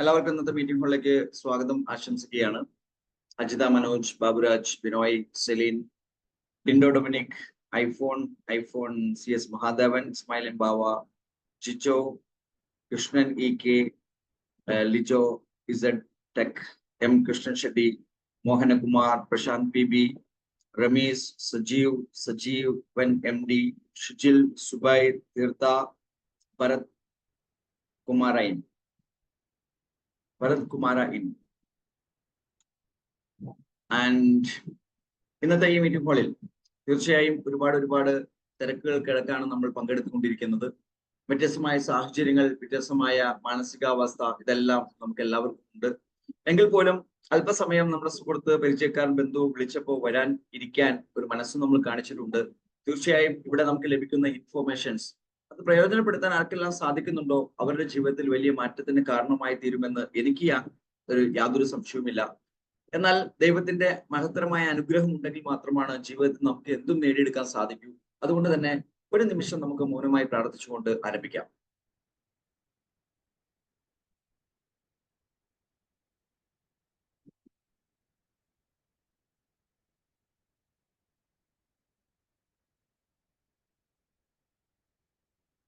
എല്ലാവർക്കും ഇന്നത്തെ മീറ്റിംഗ് ഹോളിലേക്ക് സ്വാഗതം ആശംസിക്കുകയാണ്. അജിത, മനോജ്, ബാബുരാജ്, ബിനോയ്, സെലീൻ, ടിൻഡോ ഡൊമിനിക്, ഐഫോൺ സി എസ് മഹാദേവൻ, സ്മൈലൻ ബാവ, ചിച്ചോ, Krishnan E K, Lijo, Z tech, M Krishnan Shetty, Mohanakumar, Prashanth P B, Ramees, Sajeev one M D, Shujil, Subair, Theertha, Bharath Kumaran. And ഇന്നത്തെ ഈ മീറ്റിംഗ് ഹാളിൽ തീർച്ചയായും ഒരുപാട് തിരക്കുകൾക്കിടക്കാണ് നമ്മൾ പങ്കെടുത്തുകൊണ്ടിരിക്കുന്നത്. വ്യത്യസ്തമായ സാഹചര്യങ്ങൾ, വ്യത്യസ്തമായ മാനസികാവസ്ഥ, ഇതെല്ലാം നമുക്ക് എല്ലാവർക്കും ഉണ്ട്. എങ്കിൽ പോലും അല്പസമയം നമ്മുടെ സുഹൃത്ത്, പരിചയക്കാരൻ, ബന്ധു വിളിച്ചപ്പോൾ ഇരിക്കാൻ ഒരു മനസ്സ് നമ്മൾ കാണിച്ചിട്ടുണ്ട്. തീർച്ചയായും ഇവിടെ നമുക്ക് ലഭിക്കുന്ന ഇൻഫോർമേഷൻസ് അത് പ്രയോജനപ്പെടുത്താൻ ആർക്കെല്ലാം സാധിക്കുന്നുണ്ടോ അവരുടെ ജീവിതത്തിൽ വലിയ മാറ്റത്തിന് കാരണമായി തീരുമെന്ന് എനിക്ക് യാതൊരു സംശയവുമില്ല. എന്നാൽ ദൈവത്തിന്റെ മഹത്തരമായ അനുഗ്രഹം ഉണ്ടെങ്കിൽ മാത്രമാണ് ജീവിതത്തിൽ നമുക്ക് എന്തും നേടിയെടുക്കാൻ സാധിക്കൂ. അതുകൊണ്ട് തന്നെ ഒരു നിമിഷം നമുക്ക് മൗനമായി പ്രാർത്ഥിച്ചുകൊണ്ട് ആരംഭിക്കാം.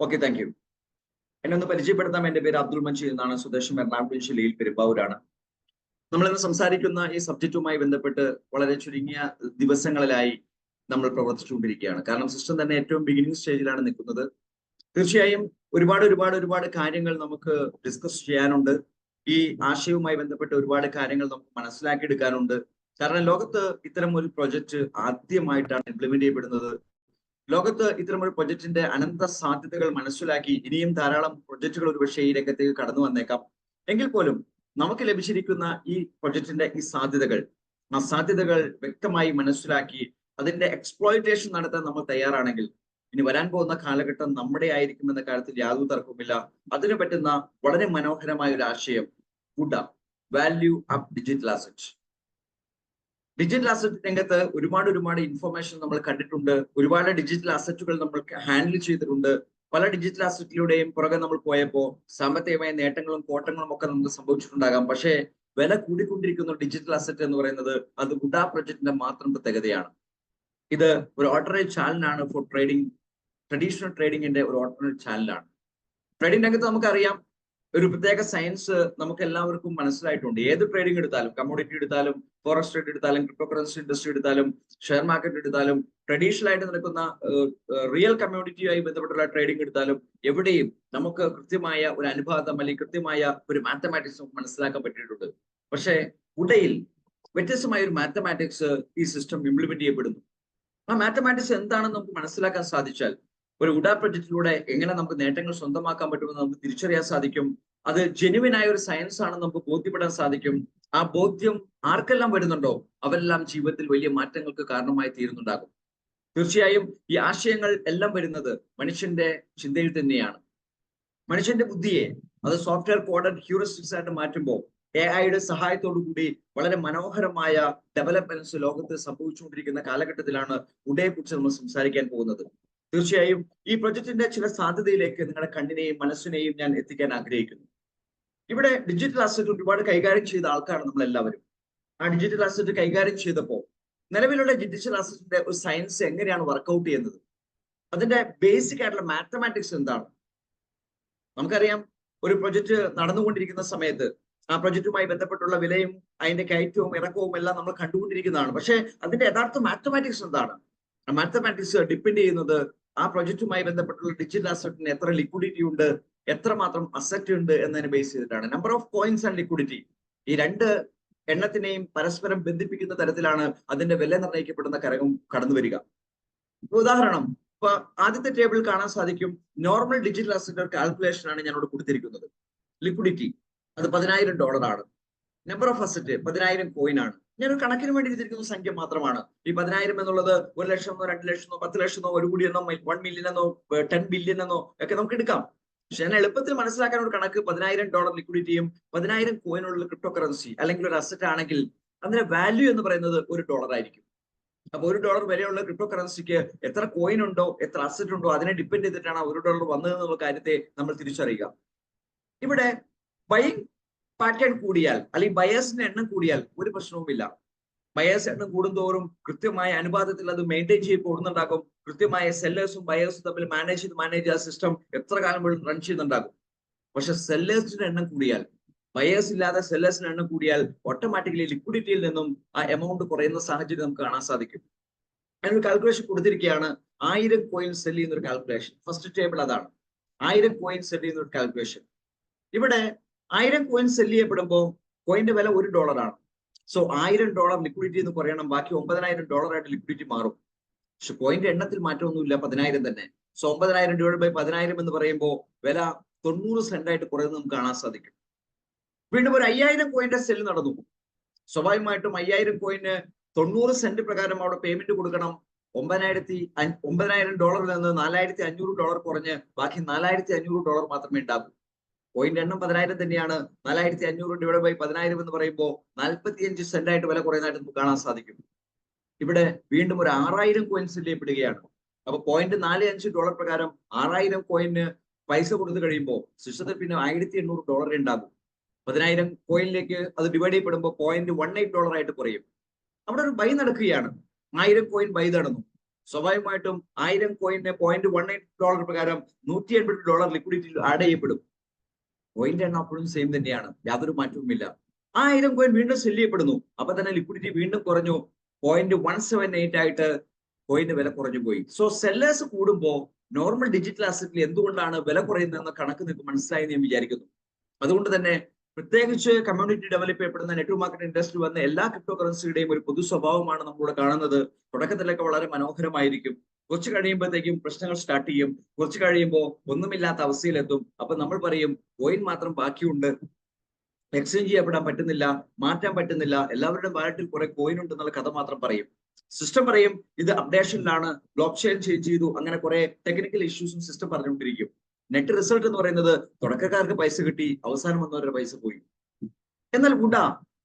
Okay, thank U. എന്നെ ഒന്ന് പരിചയപ്പെടുത്താം. എന്റെ പേര് അബ്ദുൾ മജീദ് എന്നാണ്. സ്വദേശം എറണാകുളം ജില്ലയിൽ പെരുമ്പാവൂരാണ്. നമ്മളിന്ന് സംസാരിക്കുന്ന ഈ സബ്ജക്റ്റുമായി ബന്ധപ്പെട്ട് വളരെ ചുരുങ്ങിയ ദിവസങ്ങളിലായി നമ്മൾ പ്രവർത്തിച്ചുകൊണ്ടിരിക്കുകയാണ്. കാരണം സിസ്റ്റം തന്നെ ഏറ്റവും ബിഗിനിങ് സ്റ്റേജിലാണ് നിൽക്കുന്നത്. തീർച്ചയായും ഒരുപാട് കാര്യങ്ങൾ നമുക്ക് ഡിസ്കസ് ചെയ്യാനുണ്ട്. ഈ ആശയവുമായി ബന്ധപ്പെട്ട് ഒരുപാട് കാര്യങ്ങൾ നമുക്ക് മനസ്സിലാക്കിയെടുക്കാനുണ്ട്. കാരണം ലോകത്ത് ഇത്തരം ഒരു പ്രൊജക്ട് ആദ്യമായിട്ടാണ് ഇംപ്ലിമെന്റ് ചെയ്യപ്പെടുന്നത്. ലോകത്ത് ഇത്തരമൊരു പ്രൊജക്ടിന്റെ അനന്ത സാധ്യതകൾ മനസ്സിലാക്കി ഇനിയും ധാരാളം പ്രൊജക്ടുകൾ ഒരുപക്ഷെ ഈ രംഗത്തേക്ക് കടന്നു വന്നേക്കാം. എങ്കിൽ പോലും നമുക്ക് ലഭിച്ചിരിക്കുന്ന ഈ പ്രൊജക്ടിന്റെ ഈ സാധ്യതകൾ വ്യക്തമായി മനസ്സിലാക്കി അതിന്റെ എക്സ്പ്ലോയിറ്റേഷൻ നടത്താൻ നമ്മൾ തയ്യാറാണെങ്കിൽ ഇനി വരാൻ പോകുന്ന കാലഘട്ടം നമ്മുടെ ആയിരിക്കുമെന്ന കാര്യത്തിൽ യാതൊരു തർക്കവുമില്ല. അതിന് പറ്റുന്ന വളരെ മനോഹരമായ ഒരു ആശയം ഗുഡ value up digital asset. Digital asset രംഗത്ത് ഒരുപാട് ഇൻഫർമേഷൻ നമ്മൾ കണ്ടിട്ടുണ്ട്. ഒരുപാട് ഡിജിറ്റൽ അസറ്റുകൾ നമ്മൾ ഹാൻഡിൽ ചെയ്തിട്ടുണ്ട്. പല ഡിജിറ്റൽ അസറ്റിലൂടെയും പുറകെ നമ്മൾ പോയപ്പോൾ സാമ്പത്തികമായ നേട്ടങ്ങളും കോട്ടങ്ങളും ഒക്കെ നമുക്ക് സംഭവിച്ചിട്ടുണ്ടാകാം. പക്ഷേ വില കൂടിക്കൊണ്ടിരിക്കുന്ന ഡിജിറ്റൽ അസറ്റ് എന്ന് പറയുന്നത് അത് ഗുഡ പ്രൊജക്ടിന്റെ മാത്രം പ്രത്യേകതയാണ്. ഇത് ഒരു ഓൾട്ടർനേറ്റ് ചാനലാണ് ഫോർ ട്രേഡിംഗ്. ട്രഡീഷണൽ ട്രേഡിംഗിന്റെ ഒരു ഓൾട്ടർനേറ്റ് ചാനലാണ്. ട്രേഡിംഗ് രംഗത്ത് നമുക്കറിയാം ഒരു പ്രത്യേക സയൻസ് നമുക്ക് എല്ലാവർക്കും മനസ്സിലായിട്ടുണ്ട്. ഏത് ട്രേഡിംഗ് എടുത്താലും, കമ്മോഡിറ്റി എടുത്താലും, ഫോറക്സ് ട്രേഡ് എടുത്താലും, ക്രിപ്റ്റോ കറൻസി ഇൻഡസ്ട്രി എടുത്താലും, ഷെയർ മാർക്കറ്റ് എടുത്താലും, ട്രഡീഷണൽ ആയിട്ട് നടക്കുന്ന റിയൽ കമ്മ്യൂണിറ്റിയുമായി ബന്ധപ്പെട്ടുള്ള ട്രേഡിംഗ് എടുത്താലും എവിടെയും നമുക്ക് കൃത്യമായ ഒരു അനുപാതം അല്ലെങ്കിൽ കൃത്യമായ ഒരു മാത്തമാറ്റിക്സ് നമുക്ക് മനസ്സിലാക്കാൻ പറ്റിയിട്ടുണ്ട്. പക്ഷേ ഉടയിൽ വ്യത്യസ്തമായ ഒരു മാത്തമാറ്റിക്സ് ഈ സിസ്റ്റം ഇംപ്ലിമെന്റ് ചെയ്യപ്പെടുന്നു. ആ മാത്തമാറ്റിക്സ് എന്താണെന്ന് നമുക്ക് മനസ്സിലാക്കാൻ സാധിച്ചാൽ ഒരു ഉഡ പ്രൊജക്റ്റിലൂടെ എങ്ങനെ നമുക്ക് നേട്ടങ്ങൾ സ്വന്തമാക്കാൻ പറ്റുമെന്ന് നമുക്ക് തിരിച്ചറിയാൻ സാധിക്കും. അത് ജെനുവിനായ ഒരു സയൻസ് ആണെന്ന് നമുക്ക് ബോധ്യപ്പെടാൻ സാധിക്കും. ആ ബോധ്യം ആർക്കെല്ലാം വരുന്നുണ്ടോ അവരെല്ലാം ജീവിതത്തിൽ വലിയ മാറ്റങ്ങൾക്ക് കാരണമായി തീരുന്നുണ്ടാകും. തീർച്ചയായും ഈ ആശയങ്ങൾ എല്ലാം വരുന്നത് മനുഷ്യന്റെ ചിന്തയിൽ തന്നെയാണ്. മനുഷ്യന്റെ ബുദ്ധിയെ അത് സോഫ്റ്റ്വെയർ കോഡഡ് ഹ്യൂറിസ്റ്റിക്സ് ആയിട്ട് മാറ്റുമ്പോൾ AI സഹായത്തോടു കൂടി വളരെ മനോഹരമായ ഡെവലപ്മെന്റ്സ് ലോകത്ത് സംഭവിച്ചുകൊണ്ടിരിക്കുന്ന കാലഘട്ടത്തിലാണ് ഉഡയെ കുറിച്ച് നമ്മൾ സംസാരിക്കാൻ പോകുന്നത്. തീർച്ചയായും ഈ പ്രൊജക്ടിന്റെ ചില സാധ്യതയിലേക്ക് നിങ്ങളുടെ കണ്ണിനെയും മനസ്സിനെയും ഞാൻ എത്തിക്കാൻ ആഗ്രഹിക്കുന്നു. ഇവിടെ ഡിജിറ്റൽ അസറ്റ് ഒരുപാട് കൈകാര്യം ചെയ്ത ആൾക്കാരാണ് നമ്മൾ എല്ലാവരും. ആ ഡിജിറ്റൽ അസറ്റ് കൈകാര്യം ചെയ്തപ്പോൾ നിലവിലുള്ള ഡിജിറ്റൽ അസറ്റിന്റെ ഒരു സയൻസ് എങ്ങനെയാണ് വർക്ക്ഔട്ട് ചെയ്യുന്നത്, അതിന്റെ ബേസിക് ആയിട്ടുള്ള മാത്തമാറ്റിക്സ് എന്താണ്. നമുക്കറിയാം ഒരു പ്രൊജക്ട് നടന്നുകൊണ്ടിരിക്കുന്ന സമയത്ത് ആ പ്രൊജക്റ്റുമായി ബന്ധപ്പെട്ടുള്ള വിലയും അതിന്റെ കയറ്റവും ഇറക്കവും എല്ലാം നമ്മൾ കണ്ടുകൊണ്ടിരിക്കുന്നതാണ്. പക്ഷേ അതിന്റെ യഥാർത്ഥ മാത്തമാറ്റിക്സ് എന്താണ്? ആ മാത്തമാറ്റിക്സ് ഡിപ്പെൻഡ് ചെയ്യുന്നത് ആ പ്രൊജക്റ്റുമായി ബന്ധപ്പെട്ടുള്ള ഡിജിറ്റൽ അസറ്റിന് എത്ര ലിക്വിഡിറ്റി ഉണ്ട്, എത്രമാത്രം അസറ്റ് ഉണ്ട് എന്നതിനെ ബേസ് ചെയ്തിട്ടാണ്. Number of coins and liquidity, ഈ രണ്ട് എണ്ണത്തിനെയും പരസ്പരം ബന്ധിപ്പിക്കുന്ന തരത്തിലാണ് അതിന്റെ വില നിർണ്ണയിക്കപ്പെടുന്ന ഘടകം കടന്നു വരിക. ഉദാഹരണം, ഇപ്പൊ ആദ്യത്തെ ടേബിൾ കാണാൻ സാധിക്കും. നോർമൽ ഡിജിറ്റൽ അസറ്റ് കാൽക്കുലേഷൻ ആണ് ഞാനിവിടെ കൊടുത്തിരിക്കുന്നത്. ലിക്വിഡിറ്റി അത് $10,000 ആണ്. നമ്പർ ഓഫ് അസറ്റ് 10,000 കോയിൻ ആണ്. ഞാനൊരു കണക്കിന് വേണ്ടി എടുത്തിരിക്കുന്ന സംഖ്യ മാത്രമാണ്. ഈ 10,000 എന്നുള്ളത് 1 ലക്ഷമെന്നോ 2 ലക്ഷമെന്നോ 10 ലക്ഷമെന്നോ 1 കോടിയെന്നോ 1 മില്യൺ എന്നോ 10 ബില്യൺ എന്നോ ഒക്കെ നമുക്ക് എടുക്കാം. പക്ഷെ ഞാൻ എളുപ്പത്തിൽ മനസ്സിലാക്കാൻ ഒരു കണക്ക് $10,000 ലിക്വിഡിറ്റിയും 10,000 കോയിനുള്ള ക്രിപ്റ്റോ കറൻസി അല്ലെങ്കിൽ ഒരു അസറ്റ് ആണെങ്കിൽ അതിന്റെ വാല്യൂ എന്ന് പറയുന്നത് $1 ആയിരിക്കും. അപ്പൊ $1 വിലയുള്ള ക്രിപ്റ്റോ കറൻസിക്ക് എത്ര കോയിൻ ഉണ്ടോ, എത്ര അസറ്റ് ഉണ്ടോ അതിനെ ഡിപ്പെൻഡ് ചെയ്തിട്ടാണ് $1 വന്നതെന്നുള്ള കാര്യത്തെ നമ്മൾ തിരിച്ചറിയുക. ഇവിടെ ബൈങ് പാറ്റേൺ കൂടിയാൽ അല്ലെങ്കിൽ ബയേഴ്സിന്റെ എണ്ണം കൂടിയാൽ ഒരു പ്രശ്നവുമില്ല. ബയേഴ്സ് എണ്ണം കൂടുന്തോറും കൃത്യമായ അനുപാതത്തിൽ അത് മെയിൻറ്റെയിൻ ചെയ്ത് പോകുന്നുണ്ടാകും. കൃത്യമായ സെല്ലേഴ്സും ബയേഴ്സും തമ്മിൽ മാനേജ് ആ സിസ്റ്റം എത്ര കാലം പോലും റൺ ചെയ്യുന്നുണ്ടാകും. പക്ഷെ സെല്ലേഴ്സിന്റെ എണ്ണം കൂടിയാൽ, ബയേഴ്സ് ഇല്ലാതെ സെല്ലേഴ്സിന്റെ എണ്ണം കൂടിയാൽ ഓട്ടോമാറ്റിക്കലി ലിക്വിഡിറ്റിയിൽ നിന്നും ആ എമൗണ്ട് കുറയുന്ന സാഹചര്യം നമുക്ക് കാണാൻ സാധിക്കും. അതിനൊരു കാൽക്കുലേഷൻ കൊടുത്തിരിക്കുകയാണ്. 1000 കോയിൻ സെല് ചെയ്യുന്ന ഒരു കാൽക്കുലേഷൻ. ഫസ്റ്റ് ടേബിൾ അതാണ്. 1000 കോയിൻ സെല് ചെയ്യുന്ന ഒരു കാൽക്കുലേഷൻ. ഇവിടെ 1000 കോയിൻ സെല് ചെയ്യപ്പെടുമ്പോൾ കോയിന്റെ വില $1 ആണ്. സോ $1000 ലിക്വിഡിറ്റി എന്ന് പറയണം. ബാക്കി $9000 ആയിട്ട് ലിക്വിഡിറ്റി മാറും. പക്ഷെ കോയിന്റെ എണ്ണത്തിൽ മാറ്റമൊന്നുമില്ല, 10,000 തന്നെ. സോ 9000 ഡിവൈഡ് ബൈ 10,000 എന്ന് പറയുമ്പോൾ വില 90 സെന്റ് ആയിട്ട് കുറയുന്നത് നമുക്ക് കാണാൻ സാധിക്കും. വീണ്ടും ഒരു 5000 കോയിന്റെ സെല് നടന്നു. സ്വാഭാവികമായിട്ടും 5000 കോയിന് 90 സെന്റ് പ്രകാരം അവിടെ പേയ്മെന്റ് കൊടുക്കണം. $9,000 നിന്ന് $4,500 കുറഞ്ഞ് ബാക്കി $4,500 മാത്രമേ ഉണ്ടാകൂ. കോയിന്റെ എണ്ണം 10,000 തന്നെയാണ്. 4,500 ഡിവൈഡ് ബൈ 10,000 എന്ന് പറയുമ്പോൾ 45 സെന്റ് ആയിട്ട് വില കുറയുന്നതായിട്ട് നമുക്ക് കാണാൻ സാധിക്കും. ഇവിടെ വീണ്ടും ഒരു 6000 കോയിൻ സെല് ചെയ്യപ്പെടുകയാണ്. അപ്പൊ $0.45 പ്രകാരം 6000 കോയിന് പൈസ കൊടുത്തു കഴിയുമ്പോൾ സിസ്റ്റത്തിൽ പിന്നെ $1,800 ഉണ്ടാകും. 10,000 കോയിനിലേക്ക് അത് ഡിവൈഡ് ചെയ്യപ്പെടുമ്പോൾ $0.18 ആയിട്ട് കുറയും. അവിടെ ഒരു ബൈ നടക്കുകയാണ്. 1000 കോയിൻ ബൈ നടന്നു. സ്വാഭാവികമായിട്ടും 1000 കോയിന് $0.18 പ്രകാരം $180 ലിക്വിഡിറ്റി ആഡ് ചെയ്യപ്പെടും. കോയിന്റെ എണ്ണം അപ്പോഴും സെയിം തന്നെയാണ്, യാതൊരു മാറ്റവുമില്ല. 1000 കോയിൻ വീണ്ടും സെല് ചെയ്യപ്പെടുന്നു. അപ്പൊ തന്നെ ലിക്വിഡിറ്റി വീണ്ടും കുറഞ്ഞു. 0.178 ആയിട്ട് കോയിന്റെ വില കുറഞ്ഞു പോയി. സോ സെല്ലേഴ്സ് കൂടുമ്പോൾ നോർമൽ ഡിജിറ്റൽ അസറ്റിൽ എന്തുകൊണ്ടാണ് വില കുറയുന്നതെന്ന കണക്ക് നിങ്ങൾക്ക് മനസ്സിലായി ഞാൻ വിചാരിക്കുന്നു. അതുകൊണ്ട് തന്നെ പ്രത്യേകിച്ച് കമ്മ്യൂണിറ്റി ഡെവലപ്പ് ചെയ്യപ്പെടുന്ന നെറ്റ്വർക്ക് മാർക്കറ്റ് ഇൻഡസ്ട്രി വന്ന എല്ലാ ക്രിപ്റ്റോ കറൻസിയുടെയും ഒരു പൊതു സ്വഭാവമാണ് നമ്മളിവിടെ കാണുന്നത്. തുടക്കത്തിലൊക്കെ വളരെ മനോഹരമായിരിക്കും. കുറച്ച് കഴിയുമ്പോഴത്തേക്കും പ്രശ്നങ്ങൾ സ്റ്റാർട്ട് ചെയ്യും. കുറച്ച് കഴിയുമ്പോൾ ഒന്നുമില്ലാത്ത അവസ്ഥയിലെത്തും. അപ്പൊ നമ്മൾ പറയും കോയിൻ മാത്രം ബാക്കിയുണ്ട്, എക്സ്ചേഞ്ച് ചെയ്യപ്പെടാൻ പറ്റുന്നില്ല, മാറ്റാൻ പറ്റുന്നില്ല, എല്ലാവരുടെയും വാലറ്റിൽ കുറെ കോയിൻ ഉണ്ടെന്നുള്ള കഥ മാത്രം പറയും. സിസ്റ്റം പറയും ഇത് അപ്ഡേഷനിലാണ്, ബ്ലോക്ക് ചെയിൻ ചേഞ്ച് ചെയ്തു, അങ്ങനെ കുറെ ടെക്നിക്കൽ ഇഷ്യൂസും സിസ്റ്റം പറഞ്ഞുകൊണ്ടിരിക്കും. നെറ്റ് റിസൾട്ട് എന്ന് പറയുന്നത് തുടക്കക്കാർക്ക് പൈസ കിട്ടി, അവസാനം വന്നവരുടെ പൈസ പോയി. എന്നാൽ കൂട്ടാ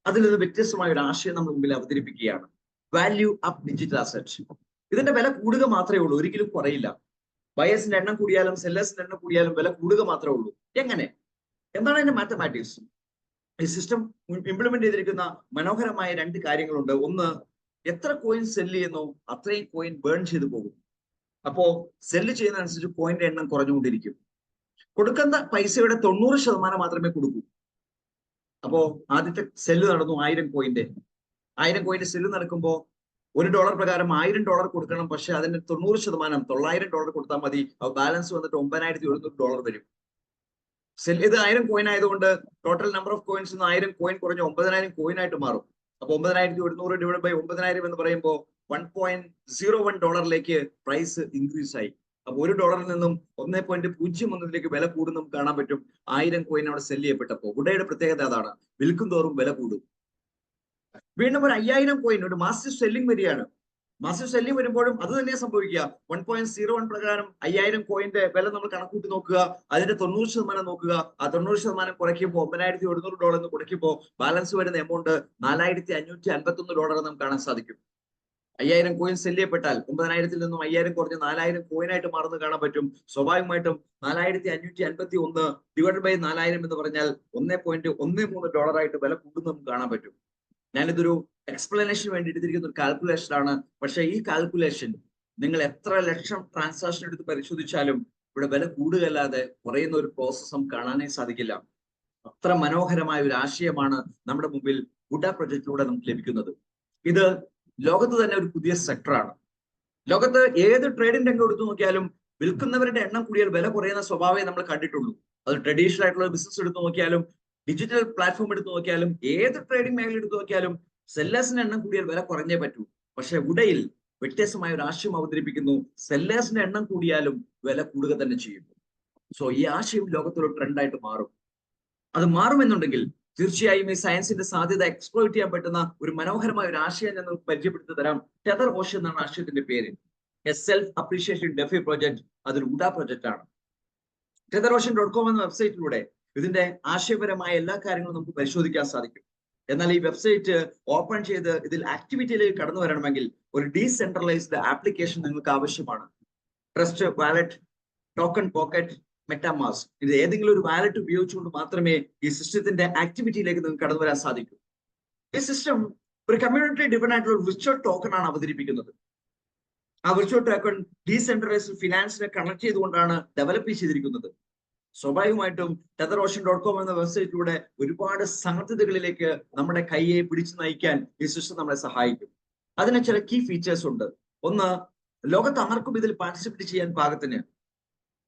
അതിൽ നിന്ന് വ്യത്യസ്തമായ ഒരു ആശയം നമ്മൾ മുമ്പിൽ അവതരിപ്പിക്കുകയാണ്. Value up digital asset. ഇതിന്റെ വില കൂടുക മാത്രമേ ഉള്ളൂ, ഒരിക്കലും കുറയില്ല. ബയേഴ്സിന്റെ എണ്ണം കൂടിയാലും സെല്ലേഴ്സിന്റെ എണ്ണം കൂടിയാലും വില കൂടുക മാത്രമേ ഉള്ളൂ. എങ്ങനെ? എന്താണ് അതിന്റെ മാത്തമാറ്റിക്സ്? ഈ സിസ്റ്റം ഇംപ്ലിമെന്റ് ചെയ്തിരിക്കുന്ന മനോഹരമായ 2 കാര്യങ്ങളുണ്ട്. ഒന്ന്, എത്ര കോയിൻ സെല് ചെയ്യുന്നു അത്രയും കോയിൻ ബേൺ ചെയ്തു പോകും. അപ്പോ സെല്ല് ചെയ്യുന്നതനുസരിച്ച് കോയിന്റെ എണ്ണം കുറഞ്ഞുകൊണ്ടിരിക്കും. കൊടുക്കുന്ന പൈസയുടെ 90% മാത്രമേ കൊടുക്കൂ. അപ്പോ ആദ്യത്തെ സെല്ല് നടന്നു 1000 കോയിന്റെ. 1000 കോയിന്റെ സെല്ല് നടക്കുമ്പോൾ $1 പ്രകാരം $1000 കൊടുക്കണം. പക്ഷെ അതിന്റെ 90% $900 കൊടുത്താൽ മതി. ബാലൻസ് വന്നിട്ട് $9,700 വരും. ഇത് 1000 കോയിൻ ആയതുകൊണ്ട് total number of coins 1000 coin കുറഞ്ഞ് 9000 കോയിൻ ആയിട്ട് മാറും. അപ്പൊ 9100 ഡിവൈഡ് ബൈ 9000 എന്ന് പറയുമ്പോൾ $1.01 പ്രൈസ് ഇൻക്രീസ് ആയി. അപ്പൊ $1 നിന്നും 1.01 വില കൂടും നമുക്ക് കാണാൻ പറ്റും. 1000 കോയിൻ അവിടെ സെല് ചെയ്യപ്പെട്ടപ്പോൾ. ഗുഡയുടെ പ്രത്യേകത അതാണ്, വിൽക്കും തോറും വില കൂടും. വീണ്ടും ഒരു 5000 കോയിൻ ഒരു മാസീവ് സെല്ലിംഗ് വരികയാണ്. മാസീവ് സെല്ലിംഗ് വരുമ്പോഴും അത് തന്നെ സംഭവിക്കുക. 1.01 പ്രകാരം 5000 കോയിന്റെ വില നമ്മൾ കണക്കൂട്ടി നോക്കുക. അതിന്റെ 90% നോക്കുക. ആ 90% കുറയ്ക്കുമ്പോൾ $9,700 എന്ന് കുറയ്ക്കുമ്പോൾ ബാലൻസ് വരുന്ന എമൗണ്ട് $4,551 നമുക്ക് കാണാൻ സാധിക്കും. 5000 കോയിൻ സെല് ചെയ്യപ്പെട്ടാൽ 9000 നിന്നും 5000 കുറഞ്ഞ് 4000 കോയിനായിട്ട് മാറുന്നത് കാണാൻ പറ്റും. സ്വാഭാവികമായിട്ടും $4,551 ഡിവൈഡ് ബൈ 4000 എന്ന് പറഞ്ഞാൽ $1.13 ആയിട്ട് വില കൂടുന്നത് നമുക്ക് കാണാൻ പറ്റും. ഞാനിതൊരു എക്സ്പ്ലനേഷന് വേണ്ടി എടുത്തിരിക്കുന്ന ഒരു കാൽക്കുലേഷൻ ആണ്. പക്ഷെ ഈ കാൽക്കുലേഷൻ നിങ്ങൾ എത്ര ലക്ഷം ട്രാൻസാക്ഷൻ എടുത്ത് പരിശോധിച്ചാലും ഇവിടെ വില കൂടുകയല്ലാതെ കുറയുന്ന ഒരു പ്രോസസ് നമുക്ക് കാണാനേ സാധിക്കില്ല. അത്ര മനോഹരമായ ഒരു ആശയമാണ് നമ്മുടെ മുമ്പിൽ ഗുഡ പ്രൊജക്റ്റിലൂടെ നമുക്ക് ലഭിക്കുന്നത്. ഇത് ലോകത്ത് തന്നെ ഒരു പുതിയ സെക്ടറാണ്. ലോകത്ത് ഏത് ട്രേഡിംഗ് രംഗം എടുത്തു നോക്കിയാലും വിൽക്കുന്നവരുടെ എണ്ണം കൂടിയാൽ വില കുറയുന്ന സ്വഭാവമേ നമ്മൾ കണ്ടിട്ടുള്ളൂ. അത് ട്രഡീഷണൽ ആയിട്ടുള്ള ബിസിനസ് എടുത്തു നോക്കിയാലും ഡിജിറ്റൽ പ്ലാറ്റ്ഫോം എടുത്തു നോക്കിയാലും ഏത് ട്രേഡിംഗ് മേഖല എടുത്തു നോക്കിയാലും സെല്ലേഴ്സിന്റെ എണ്ണം കൂടിയാൽ വില കുറഞ്ഞേ പറ്റൂ. പക്ഷെ ഉടയിൽ വ്യത്യസ്തമായ ഒരു ആശയം അവതരിപ്പിക്കുന്നു. സെല്ലേഴ്സിന്റെ എണ്ണം കൂടിയാലും വില കൂടുക തന്നെ ചെയ്യും. സോ ഈ ആശയം ലോകത്തൊരു ട്രെൻഡായിട്ട് മാറും. അത് മാറുമെന്നുണ്ടെങ്കിൽ തീർച്ചയായും ഈ സയൻസിന്റെ സാധ്യത എക്സ്പ്ലോയിറ്റ് ചെയ്യാൻ പറ്റുന്ന ഒരു മനോഹരമായ ഒരു ആശയം ഞാൻ നിങ്ങൾക്ക് പരിചയപ്പെടുത്തി തരാം. ടെതർ ഓഷൻ എന്നാണ് ആശയത്തിന്റെ പേര്. A self appreciation DeFi project. അതൊരു ഉഡ പ്രൊജക്ട് ആണ്. tetherOcean.com എന്ന വെബ്സൈറ്റിലൂടെ ഇതിന്റെ ആശയപരമായ എല്ലാ കാര്യങ്ങളും നമുക്ക് പരിശോധിക്കാൻ സാധിക്കും. എന്നാൽ ഈ വെബ്സൈറ്റ് ഓപ്പൺ ചെയ്ത് ഇതിൽ ആക്ടിവിറ്റിയിലേക്ക് കടന്നു വരണമെങ്കിൽ ഒരു ഡീസെൻട്രലൈസ്ഡ് ആപ്ലിക്കേഷൻ നിങ്ങൾക്ക് ആവശ്യമാണ്. Trust Wallet, TokenPocket, MetaMask, ഇത് ഏതെങ്കിലും ഒരു വാലറ്റ് ഉപയോഗിച്ചുകൊണ്ട് മാത്രമേ ഈ സിസ്റ്റത്തിന്റെ ആക്ടിവിറ്റിയിലേക്ക് നിങ്ങൾക്ക് കടന്നു വരാൻ സാധിക്കൂ. ഈ സിസ്റ്റം ഒരു കമ്മ്യൂണിറ്റി ഡിപെൻഡ് ആയിട്ടുള്ള ഒരു വിർച്വൽ ടോക്കൺ ആണ് അവതരിപ്പിക്കുന്നത്. ആ വിർച്വൽ ടോക്കൺ ഡീസെൻട്രലൈസ്ഡ് ഫിനാൻസിനെ കണക്ട് ചെയ്തുകൊണ്ടാണ് ഡെവലപ്പ് ചെയ്തിരിക്കുന്നത്. സ്വാഭാവികമായിട്ടും tether.ocean.com എന്ന വെബ്സൈറ്റിലൂടെ ഒരുപാട് സാധ്യതകളിലേക്ക് നമ്മുടെ കൈയെ പിടിച്ചു നയിക്കാൻ ഈ സിസ്റ്റം നമ്മളെ സഹായിക്കും. അതിന് ചില കീ ഫീച്ചേഴ്സ് ഉണ്ട്. ഒന്ന്, ലോകത്ത് ആർക്കും ഇതിൽ പാർട്ടിസിപ്പേറ്റ് ചെയ്യാൻ പാകത്തിന്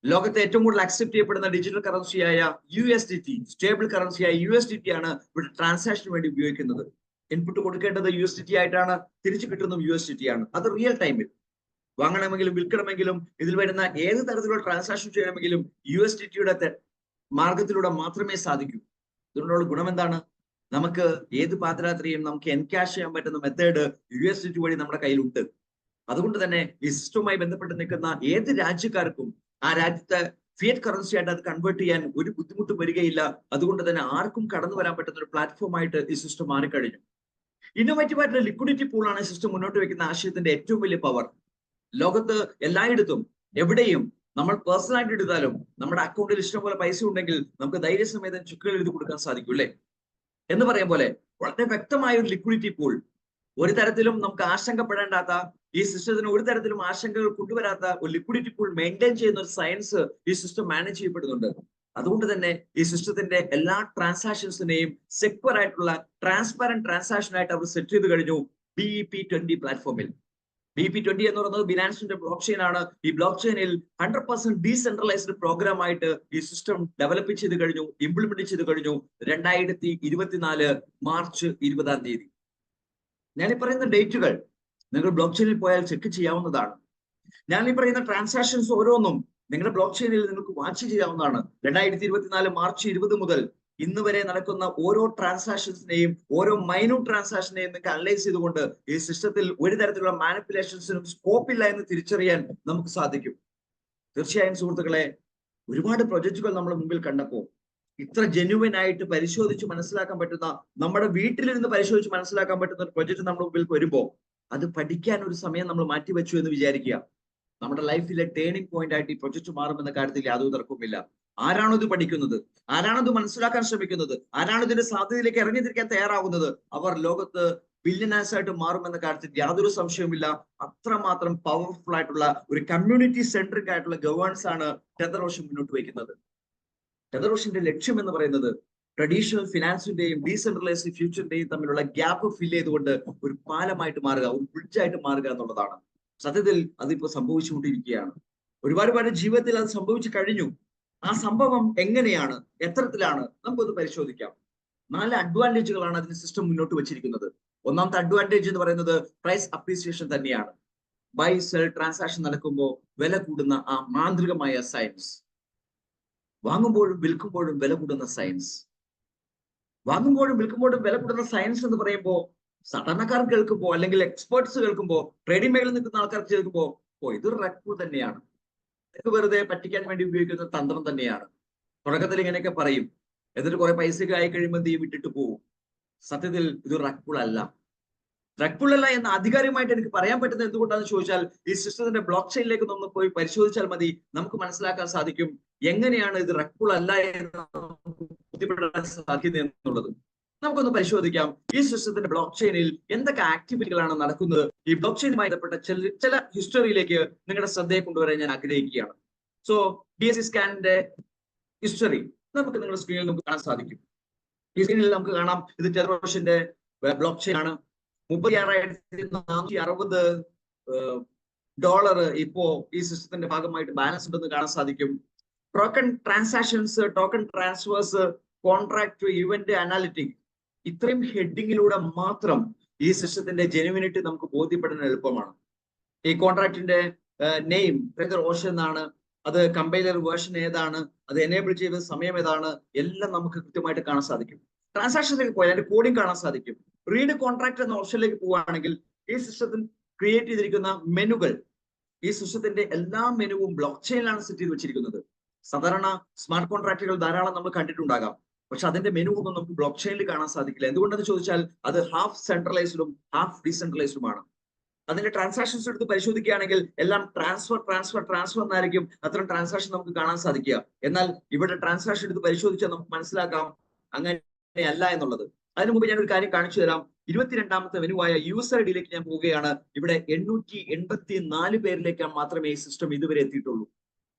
ലോകത്തെ ഏറ്റവും കൂടുതൽ അക്സെപ്റ്റ് ചെയ്യപ്പെടുന്ന ഡിജിറ്റൽ കറൻസിയായ USDT, സ്റ്റേബിൾ കറൻസിയായ USDT ആണ് ഇവിടെ ട്രാൻസാക്ഷന് വേണ്ടി ഉപയോഗിക്കുന്നത്. ഇൻപുട്ട് കൊടുക്കേണ്ടത് USDT ആയിട്ടാണ്, തിരിച്ചു കിട്ടുന്നതും USDT ആണ്. അത് റിയൽ ടൈമിൽ വാങ്ങണമെങ്കിലും വിൽക്കണമെങ്കിലും ഇതിൽ വരുന്ന ഏത് തരത്തിലുള്ള ട്രാൻസാക്ഷൻ ചെയ്യണമെങ്കിലും USDT മാർഗത്തിലൂടെ മാത്രമേ സാധിക്കൂ. ഇതിനുള്ള ഗുണം എന്താണ്? നമുക്ക് ഏത് പാതിരാത്രിയും നമുക്ക് എൻകാഷ് ചെയ്യാൻ പറ്റുന്ന മെത്തേഡ് USDT വഴി നമ്മുടെ കയ്യിലുണ്ട്. അതുകൊണ്ട് തന്നെ ഈ സിസ്റ്റവുമായി ബന്ധപ്പെട്ട് നിൽക്കുന്ന ഏത് രാജ്യക്കാർക്കും ആ രാജ്യത്തെ ഫിയറ്റ് കറൻസി ആയിട്ട് അത് കൺവേർട്ട് ചെയ്യാൻ ഒരു ബുദ്ധിമുട്ടും വരികയില്ല. അതുകൊണ്ട് തന്നെ ആർക്കും കടന്നു വരാൻ പറ്റുന്ന ഒരു പ്ലാറ്റ്ഫോം ആയിട്ട് ഈ സിസ്റ്റം മാറിക്കഴിഞ്ഞു. ഇന്നോവേറ്റീവ് ആയിട്ടുള്ള ലിക്വിഡിറ്റി പൂളാണ് സിസ്റ്റം മുന്നോട്ട് വെക്കുന്ന ആശയത്തിന്റെ ഏറ്റവും വലിയ പവർ. ലോകത്ത് എല്ലായിടത്തും എവിടെയും നമ്മൾ പേഴ്സണൽ ആയിട്ട് എടുത്താലും നമ്മുടെ അക്കൗണ്ടിൽ ഇഷ്ടംപോലെ പൈസ ഉണ്ടെങ്കിൽ നമുക്ക് ധൈര്യസമേതം ചെക്കുകൾ എഴുതി കൊടുക്കാൻ സാധിക്കും, അല്ലേ? എന്ന് പറയും പോലെ വളരെ വ്യക്തമായ ഒരു ലിക്വിഡിറ്റി പൂൾ, ഒരു തരത്തിലും നമുക്ക് ആശങ്കപ്പെടേണ്ടാത്ത, ഈ സിസ്റ്റത്തിന് ഒരു തരത്തിലും ആശങ്കകൾ കൊണ്ടുവരാത്ത ഒരു ലിക്വിഡിറ്റി പൂൾ മെയിൻറ്റെയിൻ ചെയ്യുന്ന ഒരു സയൻസ് ഈ സിസ്റ്റം മാനേജ് ചെയ്യപ്പെടുന്നുണ്ട്. അതുകൊണ്ട് തന്നെ ഈ സിസ്റ്റത്തിന്റെ എല്ലാ ട്രാൻസാക്ഷൻസിനെയും സെക്യൂർ ആയിട്ടുള്ള ട്രാൻസ്പെറന്റ് ട്രാൻസാക്ഷൻ ആയിട്ട് അവർ സെറ്റ് ചെയ്ത് കഴിഞ്ഞു BEP20 പ്ലാറ്റ്ഫോമിൽ. BEP20 എന്ന് പറയുന്നത് ബിനാൻസിന്റെ ബ്ലോക്ക് ചെയിൻ ആണ്. ഈ ബ്ലോക്ക് ചെയിനിൽ 100% ഡീസെൻട്രലൈസ്ഡ് പ്രോഗ്രാം ആയിട്ട് ഈ സിസ്റ്റം ഡെവലപ്പ് ചെയ്ത് കഴിഞ്ഞു, ഇംപ്ലിമെന്റ് ചെയ്ത് കഴിഞ്ഞു 2024 മാർച്ച് 20 ഞാൻ ഈ പറയുന്ന ഡേറ്റുകൾ നിങ്ങൾ ബ്ലോക്ക് ചെയിനിൽ പോയാൽ ചെക്ക് ചെയ്യാവുന്നതാണ്. ഞാൻ ഈ പറയുന്ന ട്രാൻസാക്ഷൻസ് ഓരോന്നും നിങ്ങളുടെ ബ്ലോക്ക് ചെയിനിൽ നിങ്ങൾക്ക് വാച്ച് ചെയ്യാവുന്നതാണ്. 2024 മാർച്ച് 20 മുതൽ ഇന്ന് വരെ നടക്കുന്ന ഓരോ ട്രാൻസാക്ഷൻസിനെയും, ഓരോ മൈന്യൂട്ട് ട്രാൻസാക്ഷനെയും നിങ്ങൾക്ക് അനലൈസ് ചെയ്തുകൊണ്ട് ഈ സിസ്റ്റത്തിൽ ഒരു തരത്തിലുള്ള മാനിപ്പുലേഷൻസിനും സ്കോപ്പ് ഇല്ല എന്ന് തിരിച്ചറിയാൻ നമുക്ക് സാധിക്കും. തീർച്ചയായും സുഹൃത്തുക്കളെ, ഒരുപാട് പ്രൊജക്റ്റുകൾ നമ്മുടെ മുമ്പിൽ കണ്ടപ്പോൾ ഇത്ര ജെന്യുവൻ ആയിട്ട് പരിശോധിച്ച് മനസ്സിലാക്കാൻ പറ്റുന്ന, നമ്മുടെ വീട്ടിലിരുന്ന് പരിശോധിച്ച് മനസ്സിലാക്കാൻ പറ്റുന്ന ഒരു പ്രൊജക്ട് നമ്മുടെ മുമ്പിൽ വരുമ്പോൾ അത് പഠിക്കാൻ ഒരു സമയം നമ്മൾ മാറ്റിവെച്ചു എന്ന് വിചാരിക്കുക. നമ്മുടെ ലൈഫിലെ ടേണിംഗ് പോയിന്റ് ആയിട്ട് ഈ പ്രൊജക്ട് മാറുമെന്ന കാര്യത്തിൽ യാതൊരു തർക്കവുമില്ല. ആരാണോ ഇത് പഠിക്കുന്നത്, ആരാണോ ഇത് മനസ്സിലാക്കാൻ ശ്രമിക്കുന്നത്, ആരാണോ ഇതിന്റെ സാധ്യതയിലേക്ക് ഇറങ്ങിത്തിരിക്കാൻ തയ്യാറാകുന്നത്, അവർ ലോകത്ത് ബില്യനേഴ്സ് ആയിട്ട് മാറുമെന്ന കാര്യത്തിൽ യാതൊരു സംശയവുമില്ല. അത്രമാത്രം പവർഫുൾ ആയിട്ടുള്ള ഒരു കമ്മ്യൂണിറ്റി സെൻട്രിക് ആയിട്ടുള്ള ഗവേണൻസ് ആണ് tether.ocean മുന്നോട്ട് വയ്ക്കുന്നത്. tether.oceanന്റെ ലക്ഷ്യം എന്ന് പറയുന്നത് ട്രഡീഷണൽ ഫിനാൻസിന്റെയും ഡീസെൻട്രലൈസ്ഡ് ഫ്യൂച്ചറിന്റെയും തമ്മിലുള്ള ഗ്യാപ്പ് ഫില്ല് ചെയ്തുകൊണ്ട് ഒരു പാലമായിട്ട് മാറുക, ഒരു ബ്രിഡ്ജായിട്ട് മാറുക എന്നുള്ളതാണ്. സത്യത്തിൽ അതിപ്പോ സംഭവിച്ചുകൊണ്ടിരിക്കുകയാണ്. ഒരുപാട് ജീവിതത്തിൽ അത് സംഭവിച്ചു കഴിഞ്ഞു. ആ സംഭവം എങ്ങനെയാണ്, എത്തരത്തിലാണ്, നമുക്കൊന്ന് പരിശോധിക്കാം. 4 അഡ്വാൻറ്റേജുകളാണ് അതിന് സിസ്റ്റം മുന്നോട്ട് വെച്ചിരിക്കുന്നത്. ഒന്നാമത്തെ അഡ്വാൻറ്റേജ് എന്ന് പറയുന്നത് പ്രൈസ് അപ്രീസിയേഷൻ തന്നെയാണ്. ബൈ സെൽ ട്രാൻസാക്ഷൻ നടക്കുമ്പോൾ വില കൂടുന്ന ആ മാന്ത്രികമായ സയൻസ്, വാങ്ങുമ്പോഴും വിൽക്കുമ്പോഴും വില കൂടുന്ന സയൻസ്. വാങ്ങുമ്പോഴും വിൽക്കുമ്പോഴും വില കൂടുന്ന സയൻസ് എന്ന് പറയുമ്പോൾ സാധാരണക്കാർ കേൾക്കുമ്പോൾ, അല്ലെങ്കിൽ എക്സ്പേർട്സ് കേൾക്കുമ്പോൾ, ട്രേഡിംഗ് മേഖലയിൽ നിൽക്കുന്ന ആൾക്കാർക്ക് കേൾക്കുമ്പോൾ ഇതൊരു റെക്കു തന്നെയാണ്, ഇത് വെറുതെ പറ്റിക്കാൻ വേണ്ടി ഉപയോഗിക്കുന്ന തന്ത്രം തന്നെയാണ്. തുടക്കത്തിൽ ഇങ്ങനെയൊക്കെ പറയും, എന്നിട്ട് കുറെ പൈസ ആയി കഴിയുമ്പോൾ എന്ത് ചെയ്യും, വിട്ടിട്ട് പോകും. സത്യത്തിൽ ഇത് റെക്കുൾ അല്ല. റെക്കുൾ അല്ല എന്ന് ആധികാരികമായിട്ട് എനിക്ക് പറയാൻ പറ്റുന്നത് എന്തുകൊണ്ടാണെന്ന് ചോദിച്ചാൽ, ഈ സിസ്റ്റത്തിന്റെ ബ്ലോക്ക് ചെയിനിലേക്ക് നമ്മൾ പോയി പരിശോധിച്ചാൽ മതി, നമുക്ക് മനസ്സിലാക്കാൻ സാധിക്കും എങ്ങനെയാണ് ഇത് റെക്കുൾ അല്ല എന്ന് ബോധ്യപ്പെടാൻ സാധിക്കുന്നത് എന്നുള്ളത്. നമുക്കൊന്ന് പരിശോധിക്കാം ഈ സിസ്റ്റത്തിന്റെ ബ്ലോക്ക് ചെയിനിൽ എന്തൊക്കെ ആക്ടിവിറ്റികളാണ് നടക്കുന്നത്. ഈ ബ്ലോക്ക് ചെയിനുമായി ബന്ധപ്പെട്ട ചില ഹിസ്റ്ററിയിലേക്ക് നിങ്ങളുടെ ശ്രദ്ധയെ കൊണ്ടുവരാൻ ഞാൻ ആഗ്രഹിക്കുകയാണ്. സോ DSC സ്കാനിന്റെ ഹിസ്റ്ററി നമുക്ക് നിങ്ങളുടെ സ്ക്രീനിൽ നമുക്ക് കാണാൻ സാധിക്കും. ഈ സ്ക്രീനിൽ നമുക്ക് കാണാം, ഇത് tether.oceanന്റെ ബ്ലോക്ക് ചെയിൻ ആണ്. $36,460 ഇപ്പോ ഈ സിസ്റ്റത്തിന്റെ ഭാഗമായിട്ട് ബാലൻസ് ഉണ്ടെന്ന് കാണാൻ സാധിക്കും. Token transactions, token transfers, contract, event analytic, ഇത്രയും ഹെഡിങ്ങിലൂടെ മാത്രം ഈ സിസ്റ്റത്തിന്റെ ജെനുവിനിറ്റി നമുക്ക് ബോധ്യപ്പെടാൻ എളുപ്പമാണ്. ഈ കോൺട്രാക്ടിന്റെ നെയിം tether.ocean എന്നാണ്, അത് കമ്പൈലർ വേർഷൻ ഏതാണ്, അത് എനേബിൾ ചെയ്ത സമയം ഏതാണ്, എല്ലാം നമുക്ക് കൃത്യമായിട്ട് കാണാൻ സാധിക്കും. ട്രാൻസാക്ഷനിലേക്ക് പോയാൽ അതിന്റെ കോഡിംഗ് കാണാൻ സാധിക്കും. റീഡ് കോൺട്രാക്ട് എന്ന ഓപ്ഷനിലേക്ക് പോവുകയാണെങ്കിൽ ഈ സിസ്റ്റത്തിൽ ക്രിയേറ്റ് ചെയ്തിരിക്കുന്ന മെനുകൾ, ഈ സിസ്റ്റത്തിന്റെ എല്ലാ മെനുവും ബ്ലോക്ക് ചെയിനിലാണ് സെറ്റ് ചെയ്ത് വെച്ചിരിക്കുന്നത്. സാധാരണ സ്മാർട്ട് കോൺട്രാക്റ്റുകൾ ധാരാളം നമ്മൾ കണ്ടിട്ടുണ്ടാകാം, പക്ഷെ അതിന്റെ മെനു ഒന്നും നമുക്ക് ബ്ലോക്ക് ചെയിനിൽ കാണാൻ സാധിക്കില്ല. എന്തുകൊണ്ടെന്ന് ചോദിച്ചാൽ അത് ഹാഫ് സെൻട്രലൈസ്ഡും ഹാഫ് ഡീസെൻട്രലൈസ്ഡുമാണ്. അതിന്റെ ട്രാൻസാക്ഷൻസ് എടുത്ത് പരിശോധിക്കുകയാണെങ്കിൽ എല്ലാം ട്രാൻസ്ഫർ എന്നായിരിക്കും അത്തരം ട്രാൻസാക്ഷൻ നമുക്ക് കാണാൻ സാധിക്കുക. എന്നാൽ ഇവിടെ ട്രാൻസാക്ഷൻ എടുത്ത് പരിശോധിച്ചാൽ നമുക്ക് മനസ്സിലാക്കാം അങ്ങനെയല്ല എന്നുള്ളത്. അതിനു മുമ്പ് ഞാൻ ഒരു കാര്യം കാണിച്ചു തരാം. 22ാമത്തെ വെനുവായ യൂസർ ഐഡിയിലേക്ക് ഞാൻ പോവുകയാണ്. ഇവിടെ 884 പേരിലേക്കാണ് മാത്രമേ ഈ സിസ്റ്റം ഇതുവരെ എത്തിയിട്ടുള്ളൂ.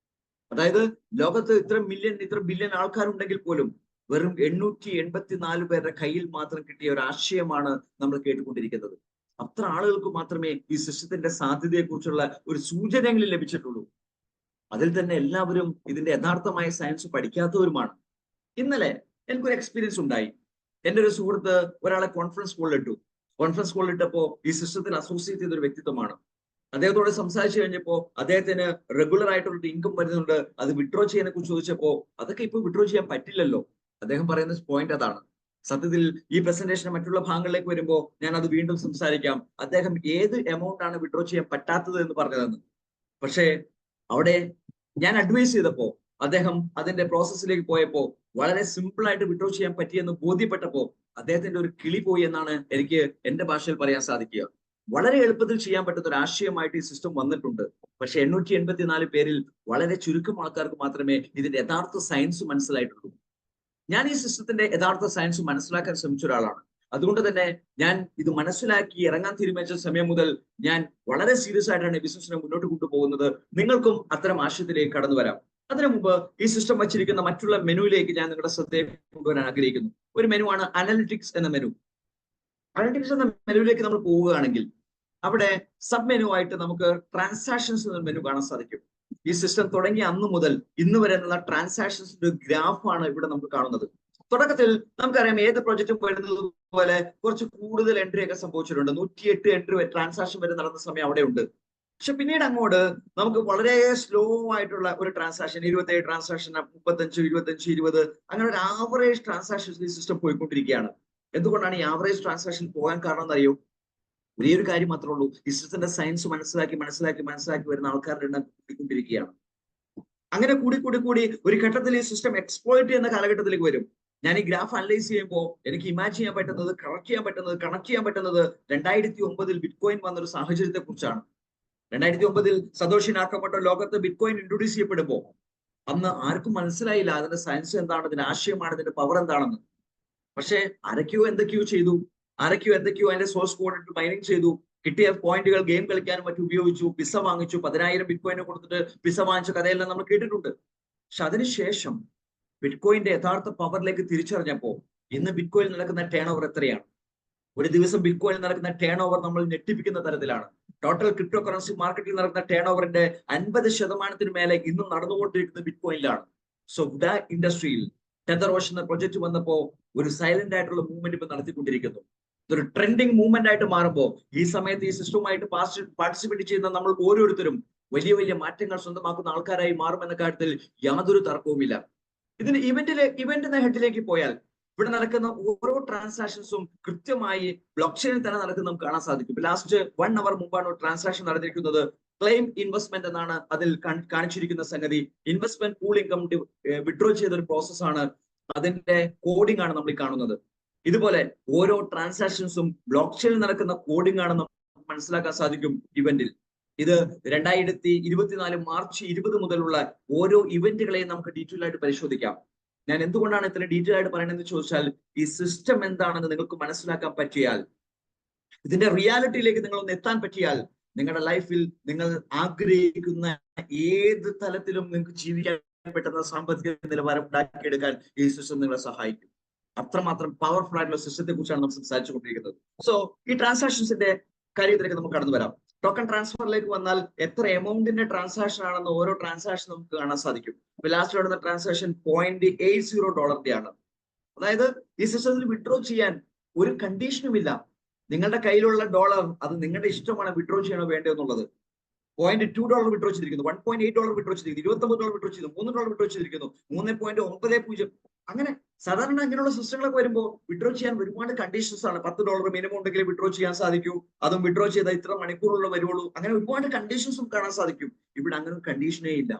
അതായത് ലോകത്ത് ഇത്ര ബില്യൺ ആൾക്കാരുണ്ടെങ്കിൽ പോലും വെറും 884 പേരുടെ കയ്യിൽ മാത്രം കിട്ടിയ ഒരു ആശയമാണ് നമ്മൾ കേട്ടുകൊണ്ടിരിക്കുന്നത്. അത്ര ആളുകൾക്ക് മാത്രമേ ഈ സിസ്റ്റത്തിന്റെ സാധ്യതയെക്കുറിച്ചുള്ള ഒരു സൂചനയെങ്കിലും ലഭിച്ചിട്ടുള്ളൂ. അതിൽ തന്നെ എല്ലാവരും ഇതിന്റെ യഥാർത്ഥമായ സയൻസ് പഠിക്കാത്തവരുമാണ്. ഇന്നലെ എനിക്കൊരു എക്സ്പീരിയൻസ് ഉണ്ടായി. എന്റെ ഒരു സുഹൃത്ത് ഒരാളെ കോൺഫറൻസ് കോളിൽ ഇട്ടപ്പോ ഈ സിസ്റ്റത്തിൽ അസോസിയേറ്റ് ചെയ്ത ഒരു വ്യക്തിത്വമാണ്. അദ്ദേഹത്തോട് സംസാരിച്ചു കഴിഞ്ഞപ്പോ അദ്ദേഹത്തിന് റെഗുലർ ആയിട്ടുള്ള ഇൻകം വരുന്നുണ്ട്. അത് വിഡ്രോ ചെയ്യാനെ കുറിച്ച് ചോദിച്ചപ്പോ അതൊക്കെ ഇപ്പൊ വിഡ്രോ ചെയ്യാൻ പറ്റില്ലല്ലോ. അദ്ദേഹം പറയുന്ന പോയിന്റ് അതാണ്. സത്യത്തിൽ ഈ പ്രസന്റേഷൻ മറ്റുള്ള ഭാഗങ്ങളിലേക്ക് വരുമ്പോൾ ഞാൻ അത് വീണ്ടും സംസാരിക്കാം. അദ്ദേഹം ഏത് എമൗണ്ട് ആണ് വിഡ്രോ ചെയ്യാൻ പറ്റാത്തത് എന്ന് പറഞ്ഞതെന്ന്. പക്ഷേ അവിടെ ഞാൻ അഡ്വൈസ് ചെയ്തപ്പോ അദ്ദേഹം അതിന്റെ പ്രോസസ്സിലേക്ക് പോയപ്പോ വളരെ സിമ്പിൾ ആയിട്ട് വിഡ്രോ ചെയ്യാൻ പറ്റിയെന്ന് ബോധ്യപ്പെട്ടപ്പോ അദ്ദേഹത്തിന്റെ ഒരു കിളി പോയി എന്നാണ് എനിക്ക് എന്റെ ഭാഷയിൽ പറയാൻ സാധിക്കുക. വളരെ എളുപ്പത്തിൽ ചെയ്യാൻ പറ്റുന്ന ഒരു ആശയമായിട്ട് ഈ സിസ്റ്റം വന്നിട്ടുണ്ട്. പക്ഷെ 884 പേരിൽ വളരെ ചുരുക്കം ആൾക്കാർക്ക് മാത്രമേ ഇതിന്റെ യഥാർത്ഥ സയൻസ് മനസ്സിലായിട്ടുള്ളൂ. ഞാൻ ഈ സിസ്റ്റത്തിന്റെ യഥാർത്ഥ സയൻസ് മനസ്സിലാക്കാൻ ശ്രമിച്ച ഒരാളാണ്. അതുകൊണ്ട് തന്നെ ഞാൻ ഇത് മനസ്സിലാക്കി ഇറങ്ങാൻ തീരുമാനിച്ച സമയം മുതൽ ഞാൻ വളരെ സീരിയസ് ആയിട്ടാണ് ഈ ബിസിനസിനെ മുന്നോട്ട് കൊണ്ടുപോകുന്നത്. നിങ്ങൾക്കും അത്തരം ആശയത്തിലേക്ക് കടന്നു വരാം. അതിനു മുമ്പ് ഈ സിസ്റ്റം വച്ചിരിക്കുന്ന മറ്റുള്ള മെനുവിലേക്ക് ഞാൻ നിങ്ങളുടെ ശ്രദ്ധയെ കൊണ്ടുവരാൻ ആഗ്രഹിക്കുന്നു. ഒരു മെനുവാണ് അനലിറ്റിക്സ് എന്ന മെനു. അനലിറ്റിക്സ് എന്ന മെനുവിലേക്ക് നമ്മൾ പോവുകയാണെങ്കിൽ അവിടെ സബ് മെനു ആയിട്ട് നമുക്ക് ട്രാൻസാക്ഷൻസ് എന്ന മെനു കാണാൻ സാധിക്കും. ഈ സിസ്റ്റം തുടങ്ങിയ അന്ന് മുതൽ ഇന്ന് വരെ എന്നുള്ള ട്രാൻസാക്ഷൻസിന്റെ ഗ്രാഫാണ് ഇവിടെ നമുക്ക് കാണുന്നത്. തുടക്കത്തിൽ നമുക്കറിയാം ഏത് പ്രൊജക്റ്റും വരുന്നത് പോലെ കുറച്ച് കൂടുതൽ എൻട്രി ഒക്കെ സംഭവിച്ചിട്ടുണ്ട്. 108 എൻട്രി ട്രാൻസാക്ഷൻ വരെ നടന്ന സമയം അവിടെ ഉണ്ട്. പക്ഷെ പിന്നീട് അങ്ങോട്ട് നമുക്ക് വളരെ സ്ലോ ആയിട്ടുള്ള ഒരു ട്രാൻസാക്ഷൻ 27 ട്രാൻസാക്ഷൻ 35 25 20 അങ്ങനെ ഒരു ആവറേജ് ട്രാൻസാക്ഷൻ ഈ സിസ്റ്റം പോയിക്കൊണ്ടിരിക്കുകയാണ്. എന്തുകൊണ്ടാണ് ഈ ആവറേജ് ട്രാൻസാക്ഷൻ പോകാൻ കാരണം എന്നറിയോ? ഒരേ ഒരു കാര്യം മാത്രമേ ഉള്ളൂ. ഈ സിസ്റ്റത്തിന്റെ സയൻസ് മനസ്സിലാക്കി വരുന്ന ആൾക്കാരുടെ എണ്ണം കൂടിക്കൊണ്ടിരിക്കുകയാണ്. അങ്ങനെ കൂടി ഒരു ഘട്ടത്തിൽ ഈ സിസ്റ്റം എക്സ്പ്ലോയിറ്റ് ചെയ്യുന്ന കാലഘട്ടത്തിലേക്ക് വരും. ഞാൻ ഈ ഗ്രാഫ് അനലൈസ് ചെയ്യുമ്പോൾ എനിക്ക് ഇമാജിൻ ചെയ്യാൻ പറ്റുന്നത് കണക്ട് ചെയ്യാൻ പറ്റുന്നത് 2009 ബിറ്റ്കോയിൻ വന്നൊരു സാഹചര്യത്തെ കുറിച്ചാണ്. 2009 സതോഷി നാക്കമോട്ടോ ലോകത്ത് ബിറ്റ്കോയിൻ ഇൻട്രൊഡ്യൂസ് ചെയ്യപ്പെടുമ്പോൾ അന്ന് ആർക്കും മനസ്സിലായില്ല അതിന്റെ സയൻസ് എന്താണ്, ഇതിന്റെ ആശയമാണ്, ഇതിന്റെ പവർ എന്താണെന്ന്. പക്ഷെ ആരൊക്കെയോ എന്തൊക്കെയോ അതിന്റെ സോഴ്സ് കോഡ് ഇട്ട് മൈനിങ് ചെയ്തു. കിട്ടിയ പോയിന്റുകൾ ഗെയിം കളിക്കാനും മറ്റും ഉപയോഗിച്ചു. പിസ വാങ്ങിച്ചു. 10,000 ബിറ്റ്കോയിനെ കൊടുത്തിട്ട് പിസ വാങ്ങിച്ച കഥയെല്ലാം നമ്മൾ കേട്ടിട്ടുണ്ട്. പക്ഷെ അതിനുശേഷം ബിറ്റ്കോയിന്റെ യഥാർത്ഥ പവറിലേക്ക് തിരിച്ചറിഞ്ഞപ്പോ ഇന്ന് ബിറ്റ്കോയിൽ നടക്കുന്ന ടേൺ ഓവർ എത്രയാണ്? ഒരു ദിവസം ബിറ്റ്കോയിൽ നടക്കുന്ന ടേൺ ഓവർ നമ്മൾ ഞെട്ടിപ്പിക്കുന്ന തരത്തിലാണ്. ടോട്ടൽ ക്രിപ്റ്റോ കറൻസി മാർക്കറ്റിൽ നടക്കുന്ന ടേൺ ഓവറിന്റെ 50% മേലെ ഇന്നും നടന്നുകൊണ്ടിരിക്കുന്നത് ബിറ്റ്കോയിലാണ്. സോ ഇൻഡസ്ട്രിയിൽ ടെതർ ഓഷൻ എന്ന പ്രൊജക്ട് വന്നപ്പോ ഒരു സൈലന്റ് ആയിട്ടുള്ള മൂവ്മെന്റ് ഇപ്പൊ നടത്തിക്കൊണ്ടിരിക്കുന്നു. ഇതൊരു ട്രെൻഡിങ് മൂവ്മെന്റ് ആയിട്ട് മാറുമ്പോൾ ഈ സമയത്ത് ഈ സിസ്റ്റവുമായിട്ട് പാർട്ടിസിപ്പേറ്റ് ചെയ്യുന്ന നമ്മൾ ഓരോരുത്തരും വലിയ മാറ്റങ്ങൾ സ്വന്തമാക്കുന്ന ആൾക്കാരായി മാറുമെന്ന കാര്യത്തിൽ യാതൊരു തർക്കവുമില്ല. ഇതിന് ഇവന്റ് ഹെഡിലേക്ക് പോയാൽ ഇവിടെ നടക്കുന്ന ഓരോ ട്രാൻസാക്ഷൻസും കൃത്യമായി ബ്ലോക്ക് ചെയിനിൽ തന്നെ നടക്കുന്ന നമുക്ക് കാണാൻ സാധിക്കും. ലാസ്റ്റ് 1 hour മുമ്പാണ് ട്രാൻസാക്ഷൻ നടന്നിരിക്കുന്നത്. ക്ലെയിം ഇൻവെസ്റ്റ്മെന്റ് എന്നാണ് അതിൽ കാണിച്ചിരിക്കുന്ന സംഗതി. ഇൻവെസ്റ്റ്മെന്റ് പൂൾ ഇൻകം വിഡ്രോ ചെയ്ത ഒരു പ്രോസസ്സാണ്. അതിന്റെ കോഡിംഗ് ആണ് നമ്മൾ കാണുന്നത്. ഇതുപോലെ ഓരോ ട്രാൻസാക്ഷൻസും ബ്ലോക്ക് ചെയിനിൽ നടക്കുന്ന കോഡിംഗ് ആണ് നമുക്ക് മനസ്സിലാക്കാൻ സാധിക്കും ഇവന്റിൽ. ഇത് 2024 മാർച്ച് 20 മുതലുള്ള ഓരോ ഇവന്റുകളെയും നമുക്ക് ഡീറ്റെയിൽ ആയിട്ട് പരിശോധിക്കാം. ഞാൻ എന്തുകൊണ്ടാണ് ഇത്ര ഡീറ്റെയിൽ ആയിട്ട് പറയണമെന്ന് ചോദിച്ചാൽ ഈ സിസ്റ്റം എന്താണെന്ന് നിങ്ങൾക്ക് മനസ്സിലാക്കാൻ പറ്റിയാൽ, ഇതിന്റെ റിയാലിറ്റിയിലേക്ക് നിങ്ങളൊന്ന് എത്താൻ പറ്റിയാൽ, നിങ്ങളുടെ ലൈഫിൽ നിങ്ങൾ ആഗ്രഹിക്കുന്ന ഏത് തലത്തിലും നിങ്ങൾക്ക് ജീവിക്കാൻ പറ്റുന്ന സാമ്പത്തിക നിലവാരം ഉണ്ടാക്കിയെടുക്കാൻ ഈ സിസ്റ്റം നിങ്ങളെ സഹായിക്കും. അത്രമാത്രം പവർഫുൾ ആയിട്ടുള്ള സിസ്റ്റത്തെ കുറിച്ചാണ് നമ്മൾ സംസാരിച്ചു കൊണ്ടിരിക്കുന്നത്. സോ ഈ ട്രാൻസാക്ഷൻസിന്റെ കാര്യത്തിലേക്ക് നമുക്ക് കടന്നു വരാം. ടോക്കൺ ട്രാൻസ്ഫറിലേക്ക് വന്നാൽ എത്ര എമൗണ്ടിന്റെ ട്രാൻസാക്ഷൻ ആണെന്ന് ഓരോ ട്രാൻസാക്ഷൻ നമുക്ക് കാണാൻ സാധിക്കും. ലാസ്റ്റ് നടന്ന ട്രാൻസാക്ഷൻ $0.80 ആണ്. അതായത് ഈ സിസ്റ്റത്തിൽ വിഡ്രോ ചെയ്യാൻ ഒരു കണ്ടീഷനും ഇല്ല. നിങ്ങളുടെ കയ്യിലുള്ള ഡോളർ അത് നിങ്ങളുടെ ഇഷ്ടമാണ് വിഡ്രോ ചെയ്യണോ വേണ്ടോ എന്നുള്ളത്. $0.2 വിഡ്രോ ചെയ്തിരിക്കുന്നു, $1.8 വിഡ്രോ ചെയ്തിരിക്കുന്നു, $29 വിഡ്രോ ചെയ്തു, $3 വിഡ്രോ ചെയ്തിരിക്കുന്നു, 3.90. അങ്ങനെ സാധാരണ അങ്ങനെയുള്ള സിസ്റ്റങ്ങളൊക്കെ വരുമ്പോൾ വിഡ്രോ ചെയ്യാൻ ഒരുപാട് കണ്ടീഷൻസ് ആണ്. $10 മിനിമം ഉണ്ടെങ്കിൽ വിഡ്രോ ചെയ്യാൻ സാധിക്കൂ, അതും വിഡ്രോ ചെയ്താൽ ഇത്ര മണിക്കൂറുള്ള വരുള്ളൂ. അങ്ങനെ ഒരുപാട് കണ്ടീഷൻസും കാണാൻ സാധിക്കും. ഇവിടെ അങ്ങനെ കണ്ടീഷനേ ഇല്ല.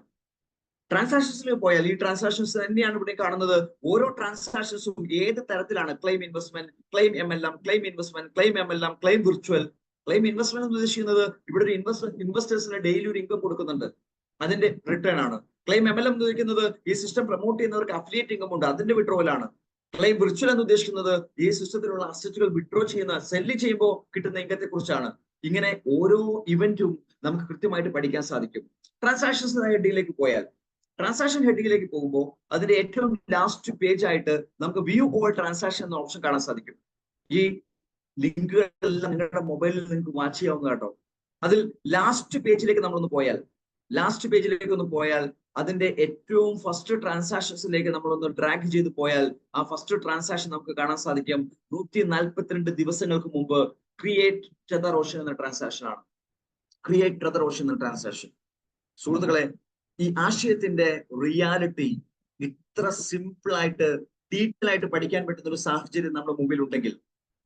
ട്രാൻസാക്ഷൻസിൽ പോയാൽ ഈ ട്രാൻസാക്ഷൻസ് തന്നെയാണ് ഇവിടെ കാണുന്നത്. ഓരോ ട്രാൻസാക്ഷൻസും ഏത് തരത്തിലാണ് claim investment, claim MLM, claim investment, claim MLM, claim virtual, claim investment എന്ന് ഉദ്ദേശിക്കുന്നത് ഇവിടെ ഒരു ഇൻവെസ്റ്റേഴ്സിന് ഡെയിലി ഒരു ഇൻകം കൊടുക്കുന്നുണ്ട്, അതിന്റെ റിട്ടേൺ ആണ്. ക്ലെയിം MLM എന്ന് ഉദ്ദേശിക്കുന്നത് ഈ സിസ്റ്റം പ്രൊമോട്ട് ചെയ്യുന്നവർക്ക് അഫിലിയേറ്റ് ഇൻകം ഉണ്ട്, അതിന്റെ വിഡ്രോവൽ ആണ്. ക്ലെയിം വിർച്വൽ എന്ന് ഉദ്ദേശിക്കുന്നത് ഈ സിസ്റ്റത്തിലുള്ള അസറ്റുകൾ വിഡ്രോ ചെയ്യുന്ന സെല്ല് ചെയ്യുമ്പോൾ കിട്ടുന്ന ഇൻകത്തെ കുറിച്ചാണ്. ഇങ്ങനെ ഓരോ ഇവന്റും നമുക്ക് കൃത്യമായിട്ട് പഠിക്കാൻ സാധിക്കും. ട്രാൻസാക്ഷൻസ് ഹെഡിലേക്ക് പോയാൽ, ട്രാൻസാക്ഷൻ ഹെഡിലേക്ക് പോകുമ്പോൾ അതിന്റെ ഏറ്റവും ലാസ്റ്റ് പേജ് ആയിട്ട് നമുക്ക് വ്യൂ ഓൾ ട്രാൻസാക്ഷൻ എന്ന ഓപ്ഷൻ കാണാൻ സാധിക്കും. ഈ ലിങ്കുകളെല്ലാം നിങ്ങളുടെ മൊബൈലിൽ നിങ്ങൾക്ക് വാച്ച് ചെയ്യാവുന്ന കേട്ടോ. അതിൽ ലാസ്റ്റ് പേജിലേക്ക് ഒന്ന് പോയാൽ അതിന്റെ ഏറ്റവും ഫസ്റ്റ് ട്രാൻസാക്ഷൻസിലേക്ക് നമ്മളൊന്ന് ഡ്രാഗ് ചെയ്ത് പോയാൽ ആ ഫസ്റ്റ് ട്രാൻസാക്ഷൻ നമുക്ക് കാണാൻ സാധിക്കും 142 ദിവസങ്ങൾക്ക് മുമ്പ് ക്രിയേറ്റ് ടെതർ ഓഷൻ എന്ന ട്രാൻസാക്ഷൻ ആണ്. ക്രിയേറ്റ് ടെതർ ഓഷൻ എന്ന ട്രാൻസാക്ഷൻ. സുഹൃത്തുക്കളെ, ഈ ആശയത്തിന്റെ റിയാലിറ്റി ഇത്ര സിമ്പിൾ ആയിട്ട് ഡീറ്റെയിൽ ആയിട്ട് പഠിക്കാൻ പറ്റുന്ന ഒരു സാഹചര്യം നമ്മുടെ മുമ്പിൽ ഉണ്ടെങ്കിൽ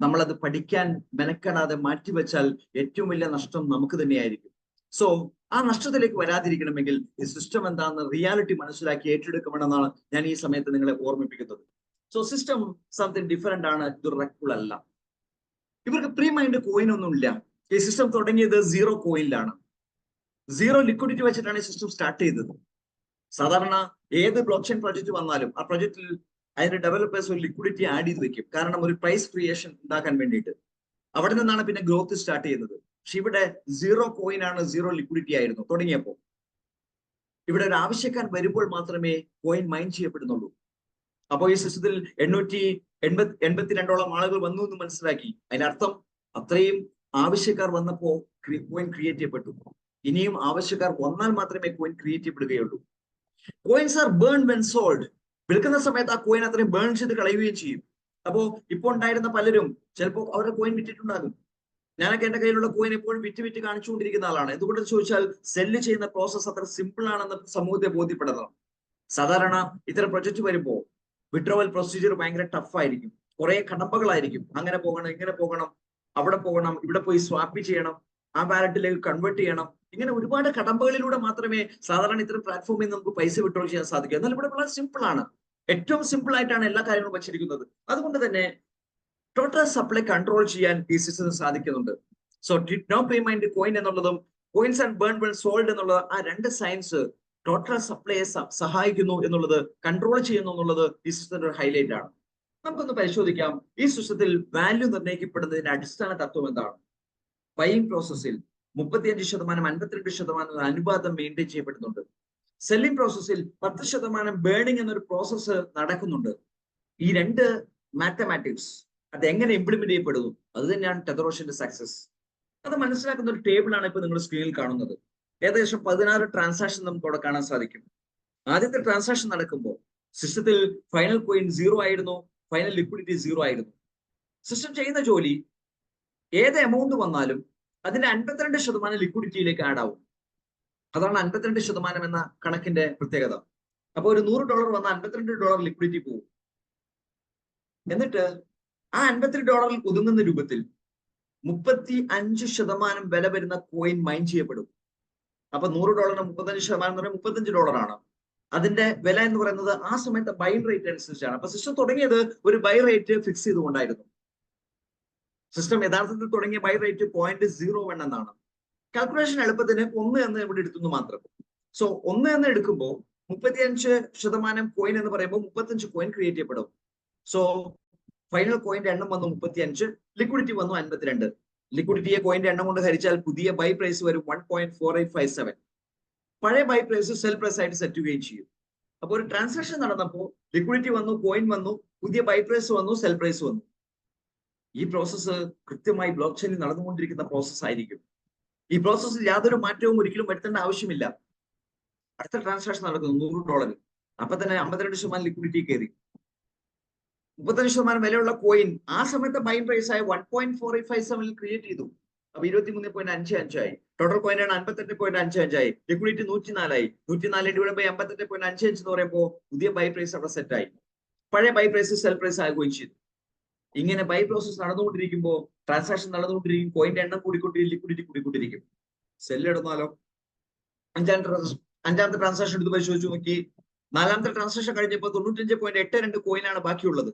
നമ്മളത് പഠിക്കാൻ മെനക്കെടാതെ മാറ്റിവെച്ചാൽ ഏറ്റവും വലിയ നഷ്ടം നമുക്ക് തന്നെയായിരിക്കും. സോ ആ നഷ്ടത്തിലേക്ക് വരാതിരിക്കണമെങ്കിൽ ഈ സിസ്റ്റം എന്താണെന്ന് റിയാലിറ്റി മനസ്സിലാക്കി ഏറ്റെടുക്കണമെന്നാണ് ഞാൻ ഈ സമയത്ത് നിങ്ങളെ ഓർമ്മിപ്പിക്കുന്നത്. സോ സിസ്റ്റം സംതിങ് ഡിഫറെന്റ് ആണ്, ഇത് റെക്കൂൾ അല്ല. ഇവർക്ക് പ്രീ മൈൻഡ് കോയിൻ ഒന്നുമില്ല. ഈ സിസ്റ്റം തുടങ്ങിയത് 0 കോയിനിലാണ്. 0 ലിക്വിഡിറ്റി വെച്ചിട്ടാണ് ഈ സിസ്റ്റം സ്റ്റാർട്ട് ചെയ്തത്. സാധാരണ ഏത് ബ്ലോക്ക് ചെയിൻ പ്രൊജക്ട് വന്നാലും ആ പ്രൊജക്റ്റിൽ അതിന്റെ ഡെവലപ്പേഴ്സ് ഒരു ലിക്വിഡിറ്റി ആഡ് ചെയ്ത് വെക്കും, കാരണം ഒരു പ്രൈസ് ക്രിയേഷൻ ഉണ്ടാക്കാൻ വേണ്ടിയിട്ട്. അവിടെ നിന്നാണ് പിന്നെ ഗ്രോത്ത് സ്റ്റാർട്ട് ചെയ്യുന്നത്. പക്ഷെ ഇവിടെ 0 കോയിൻ ആണ്, 0 ലിക്വിഡിറ്റി ആയിരുന്നു തുടങ്ങിയപ്പോൾ. ഇവിടെ ഒരു ആവശ്യക്കാർ വരുമ്പോൾ മാത്രമേ കോയിൻ മൈൻ ചെയ്യപ്പെടുന്നുള്ളൂ. അപ്പോൾ ഈ സിസ്റ്റത്തിൽ 882 ആളുകൾ വന്നു എന്ന് മനസ്സിലാക്കി. അതിനർത്ഥം അത്രയും ആവശ്യക്കാർ വന്നപ്പോ കോയിൻ ക്രിയേറ്റ് ചെയ്യപ്പെട്ടു. ഇനിയും ആവശ്യക്കാർ വന്നാൽ മാത്രമേ കോയിൻ ക്രിയേറ്റ് ചെയ്യപ്പെടുകയുള്ളൂ. Coins are burn when sold. വിൽക്കുന്ന സമയത്ത് ആ കോയിൻ അത്രയും ബേൺ ചെയ്ത് കളയുകയും ചെയ്യും. അപ്പോ ഇപ്പോൾ ഉണ്ടായിരുന്ന പലരും ചിലപ്പോൾ അവരുടെ കോയിൻ വിറ്റിട്ടുണ്ടാകും. ഞാനൊക്കെ എന്റെ കയ്യിലുള്ള കോയിൻ എപ്പോഴും വിറ്റ് കാണിച്ചുകൊണ്ടിരിക്കുന്ന ആളാണ്. എന്തുകൊണ്ടെന്ന് ചോദിച്ചാൽ സെല്ല് ചെയ്യുന്ന പ്രോസസ് അത്ര സിമ്പിൾ ആണെന്ന് സമൂഹത്തെ ബോധ്യപ്പെടണം. സാധാരണ ഇത്തരം പ്രൊജക്ട് വരുമ്പോൾ വിഡ്രോവൽ പ്രൊസീജിയർ ഭയങ്കര ടഫ് ആയിരിക്കും, കുറെ കടമ്പകളായിരിക്കും. അങ്ങനെ പോകണം, ഇങ്ങനെ പോകണം, അവിടെ പോകണം, ഇവിടെ പോയി സ്വാപ്പ് ചെയ്യണം, ആ വാലറ്റിലേക്ക് കൺവേർട്ട് ചെയ്യണം. ഇങ്ങനെ ഒരുപാട് കടമ്പകളിലൂടെ മാത്രമേ സാധാരണ ഇത്തരം പ്ലാറ്റ്ഫോമിൽ നമുക്ക് പൈസ വിഡ്രോ ചെയ്യാൻ സാധിക്കൂ. എന്നാൽ ഇവിടെ വളരെ സിമ്പിൾ ആണ്, ഏറ്റവും സിമ്പിൾ ആയിട്ടാണ് എല്ലാ കാര്യങ്ങളും വച്ചിരിക്കുന്നത്. അതുകൊണ്ട് തന്നെ ടോട്ടൽ സപ്ലൈ കൺട്രോൾ ചെയ്യാൻ ഈ സിസ്റ്റത്തിന് സാധിക്കുന്നുണ്ട്. സോ നോ പേയ്മെന്റ് കോയിൻ എന്നുള്ളതും coins and burn when sold എന്നുള്ളത്, ആ രണ്ട് സയൻസ് ടോട്ടൽ സപ്ലൈയെ സഹായിക്കുന്നു എന്നുള്ളത്, കൺട്രോൾ ചെയ്യുന്നു എന്നുള്ളത് ഈ സിസ്റ്റത്തിന്റെ ഒരു ഹൈലൈറ്റ് ആണ്. നമുക്കൊന്ന് പരിശോധിക്കാം ഈ സിസ്റ്റത്തിൽ വാല്യൂ നിർണ്ണയിക്കപ്പെടുന്നതിന്റെ അടിസ്ഥാന തത്വം എന്താണ്. ബൈയിങ് പ്രോസസ്സിൽ 35%, 52% അനുപാതം മെയിൻറ്റെയിൻ ചെയ്യപ്പെടുന്നുണ്ട്. സെല്ലിംഗ് പ്രോസസ്സിൽ 10% ബേണിംഗ് എന്നൊരു പ്രോസസ്സ് നടക്കുന്നുണ്ട്. ഈ രണ്ട് മാത്തമാറ്റിക്സ് അത് എങ്ങനെ ഇംപ്ലിമെന്റ് ചെയ്യപ്പെടുന്നു, അത് തന്നെയാണ് ടെതർ ഓഷന്റെ സക്സസ്. അത് മനസ്സിലാക്കുന്ന ഒരു ടേബിൾ ആണ് ഇപ്പൊ നിങ്ങൾ സ്ക്രീനിൽ കാണുന്നത്. ഏകദേശം 16 ട്രാൻസാക്ഷൻ നമുക്ക് അവിടെ കാണാൻ സാധിക്കും. ആദ്യത്തെ ട്രാൻസാക്ഷൻ നടക്കുമ്പോൾ സിസ്റ്റത്തിൽ ഫൈനൽ കോയിൻ 0 ആയിരുന്നു, ഫൈനൽ ലിക്വിഡിറ്റി 0 ആയിരുന്നു. സിസ്റ്റം ചെയ്യുന്ന ജോലി ഏത് എമൗണ്ട് വന്നാലും അതിന്റെ 52% ലിക്വിഡിറ്റിയിലേക്ക് ആഡ് ആവും. അതാണ് 52% എന്ന കണക്കിന്റെ പ്രത്യേകത. അപ്പൊ ഒരു $100 വന്ന $52 ലിക്വിഡിറ്റി പോകും. എന്നിട്ട് ആ $52 ഒതുങ്ങുന്ന രൂപത്തിൽ 35% വില വരുന്ന കോയിൻ മൈൻ ചെയ്യപ്പെടും. അപ്പൊ $100 35% എന്ന് പറഞ്ഞാൽ $35 ആണ്. അതിന്റെ വില എന്ന് പറയുന്നത് ആ സമയത്ത് ബൈ റേറ്റ് അനുസരിച്ചാണ്. അപ്പൊ സിസ്റ്റം തുടങ്ങിയത് ഒരു ബൈ റേറ്റ് ഫിക്സ് ചെയ്തുകൊണ്ടായിരുന്നു. സിസ്റ്റം യഥാർത്ഥത്തിൽ തുടങ്ങിയ ബൈ റേറ്റ് 0.01 എന്നാണ്. കാൽക്കുലേഷൻ എളുപ്പത്തിന് 1 എന്ന് ഇവിടെ എടുത്തു മാത്രം. സോ 1 എന്ന് എടുക്കുമ്പോൾ 35% കോയിൻ എന്ന് പറയുമ്പോൾ 35 കോയിൻ ക്രിയേറ്റ് ചെയ്യപ്പെടും. സോ ഫൈനൽ കോയിന്റെ എണ്ണം വന്നു 35, ലിക്വിഡിറ്റി വന്നു 52. ലിക്വിഡിറ്റിയെ കോയിന്റെ എണ്ണം കൊണ്ട് ഹരിച്ചാൽ പുതിയ ബൈ പ്രൈസ് വരും 1.4857. പഴയ ബൈ പ്രൈസ് സെൽ പ്രൈസ് ആയിട്ട് സെറ്റ് ചെയ്യുകയും ചെയ്യും. അപ്പോൾ ഒരു ട്രാൻസാക്ഷൻ നടന്നപ്പോൾ ലിക്വിഡിറ്റി വന്നു, കോയിൻ വന്നു, പുതിയ ബൈ പ്രൈസ് വന്നു, സെൽ പ്രൈസ് വന്നു. ഈ പ്രോസസ്സ് കൃത്യമായി ബ്ലോക്ക് ചെയിനിൽ നടന്നുകൊണ്ടിരിക്കുന്ന പ്രോസസ് ആയിരിക്കും. ഈ പ്രോസസ്സിൽ യാതൊരു മാറ്റവും ഒരിക്കലും വരുത്തേണ്ട ആവശ്യമില്ല. അടുത്ത ട്രാൻസാക്ഷൻ നടക്കുന്നു $100. അപ്പൊ തന്നെ 52% ലിക്വിഡിറ്റി കയറി. 35% വിലയുള്ള കോയിൻ ആ സമയത്ത് ബൈ പ്രൈസ് ആയ 1.4857 ക്രിയേറ്റ് ചെയ്തു. അപ്പൊ 23.55 ആയി. ടോട്ടൽ കോയിൻ ആണ് 58.55 ആയി. ലിക്വിഡിറ്റി 104 ആയി. 104 ഡിവൈഡ് ബൈ 58.55 എന്ന് പറയുമ്പോൾ പുതിയ ബൈ പ്രൈസ് അവിടെ സെറ്റ് ആയി. പഴയ ബൈ പ്രൈസ് സെൽ പ്രൈസ് ആകുകയും ചെയ്തു. ഇങ്ങനെ ബൈ പ്രോസസ് നടന്നുകൊണ്ടിരിക്കുമ്പോൾ ട്രാൻസാക്ഷൻ നടന്നുകൊണ്ടിരിക്കും, കോയിന്റെ എണ്ണം കൂടിക്കൊണ്ടിരിക്കും, ലിക്വിഡിറ്റി കൂടിക്കൊണ്ടിരിക്കും. സെല്ല് ഇടുന്നാലോ അഞ്ചാമത്തെ ട്രാൻസാക്ഷൻ എടുത്ത് പരിശോധിച്ച് നോക്കി. 4ാമത്തെ ട്രാൻസാക്ഷൻ കഴിഞ്ഞപ്പോൾ 95.82 കോയിനാണ് ബാക്കിയുള്ളത്.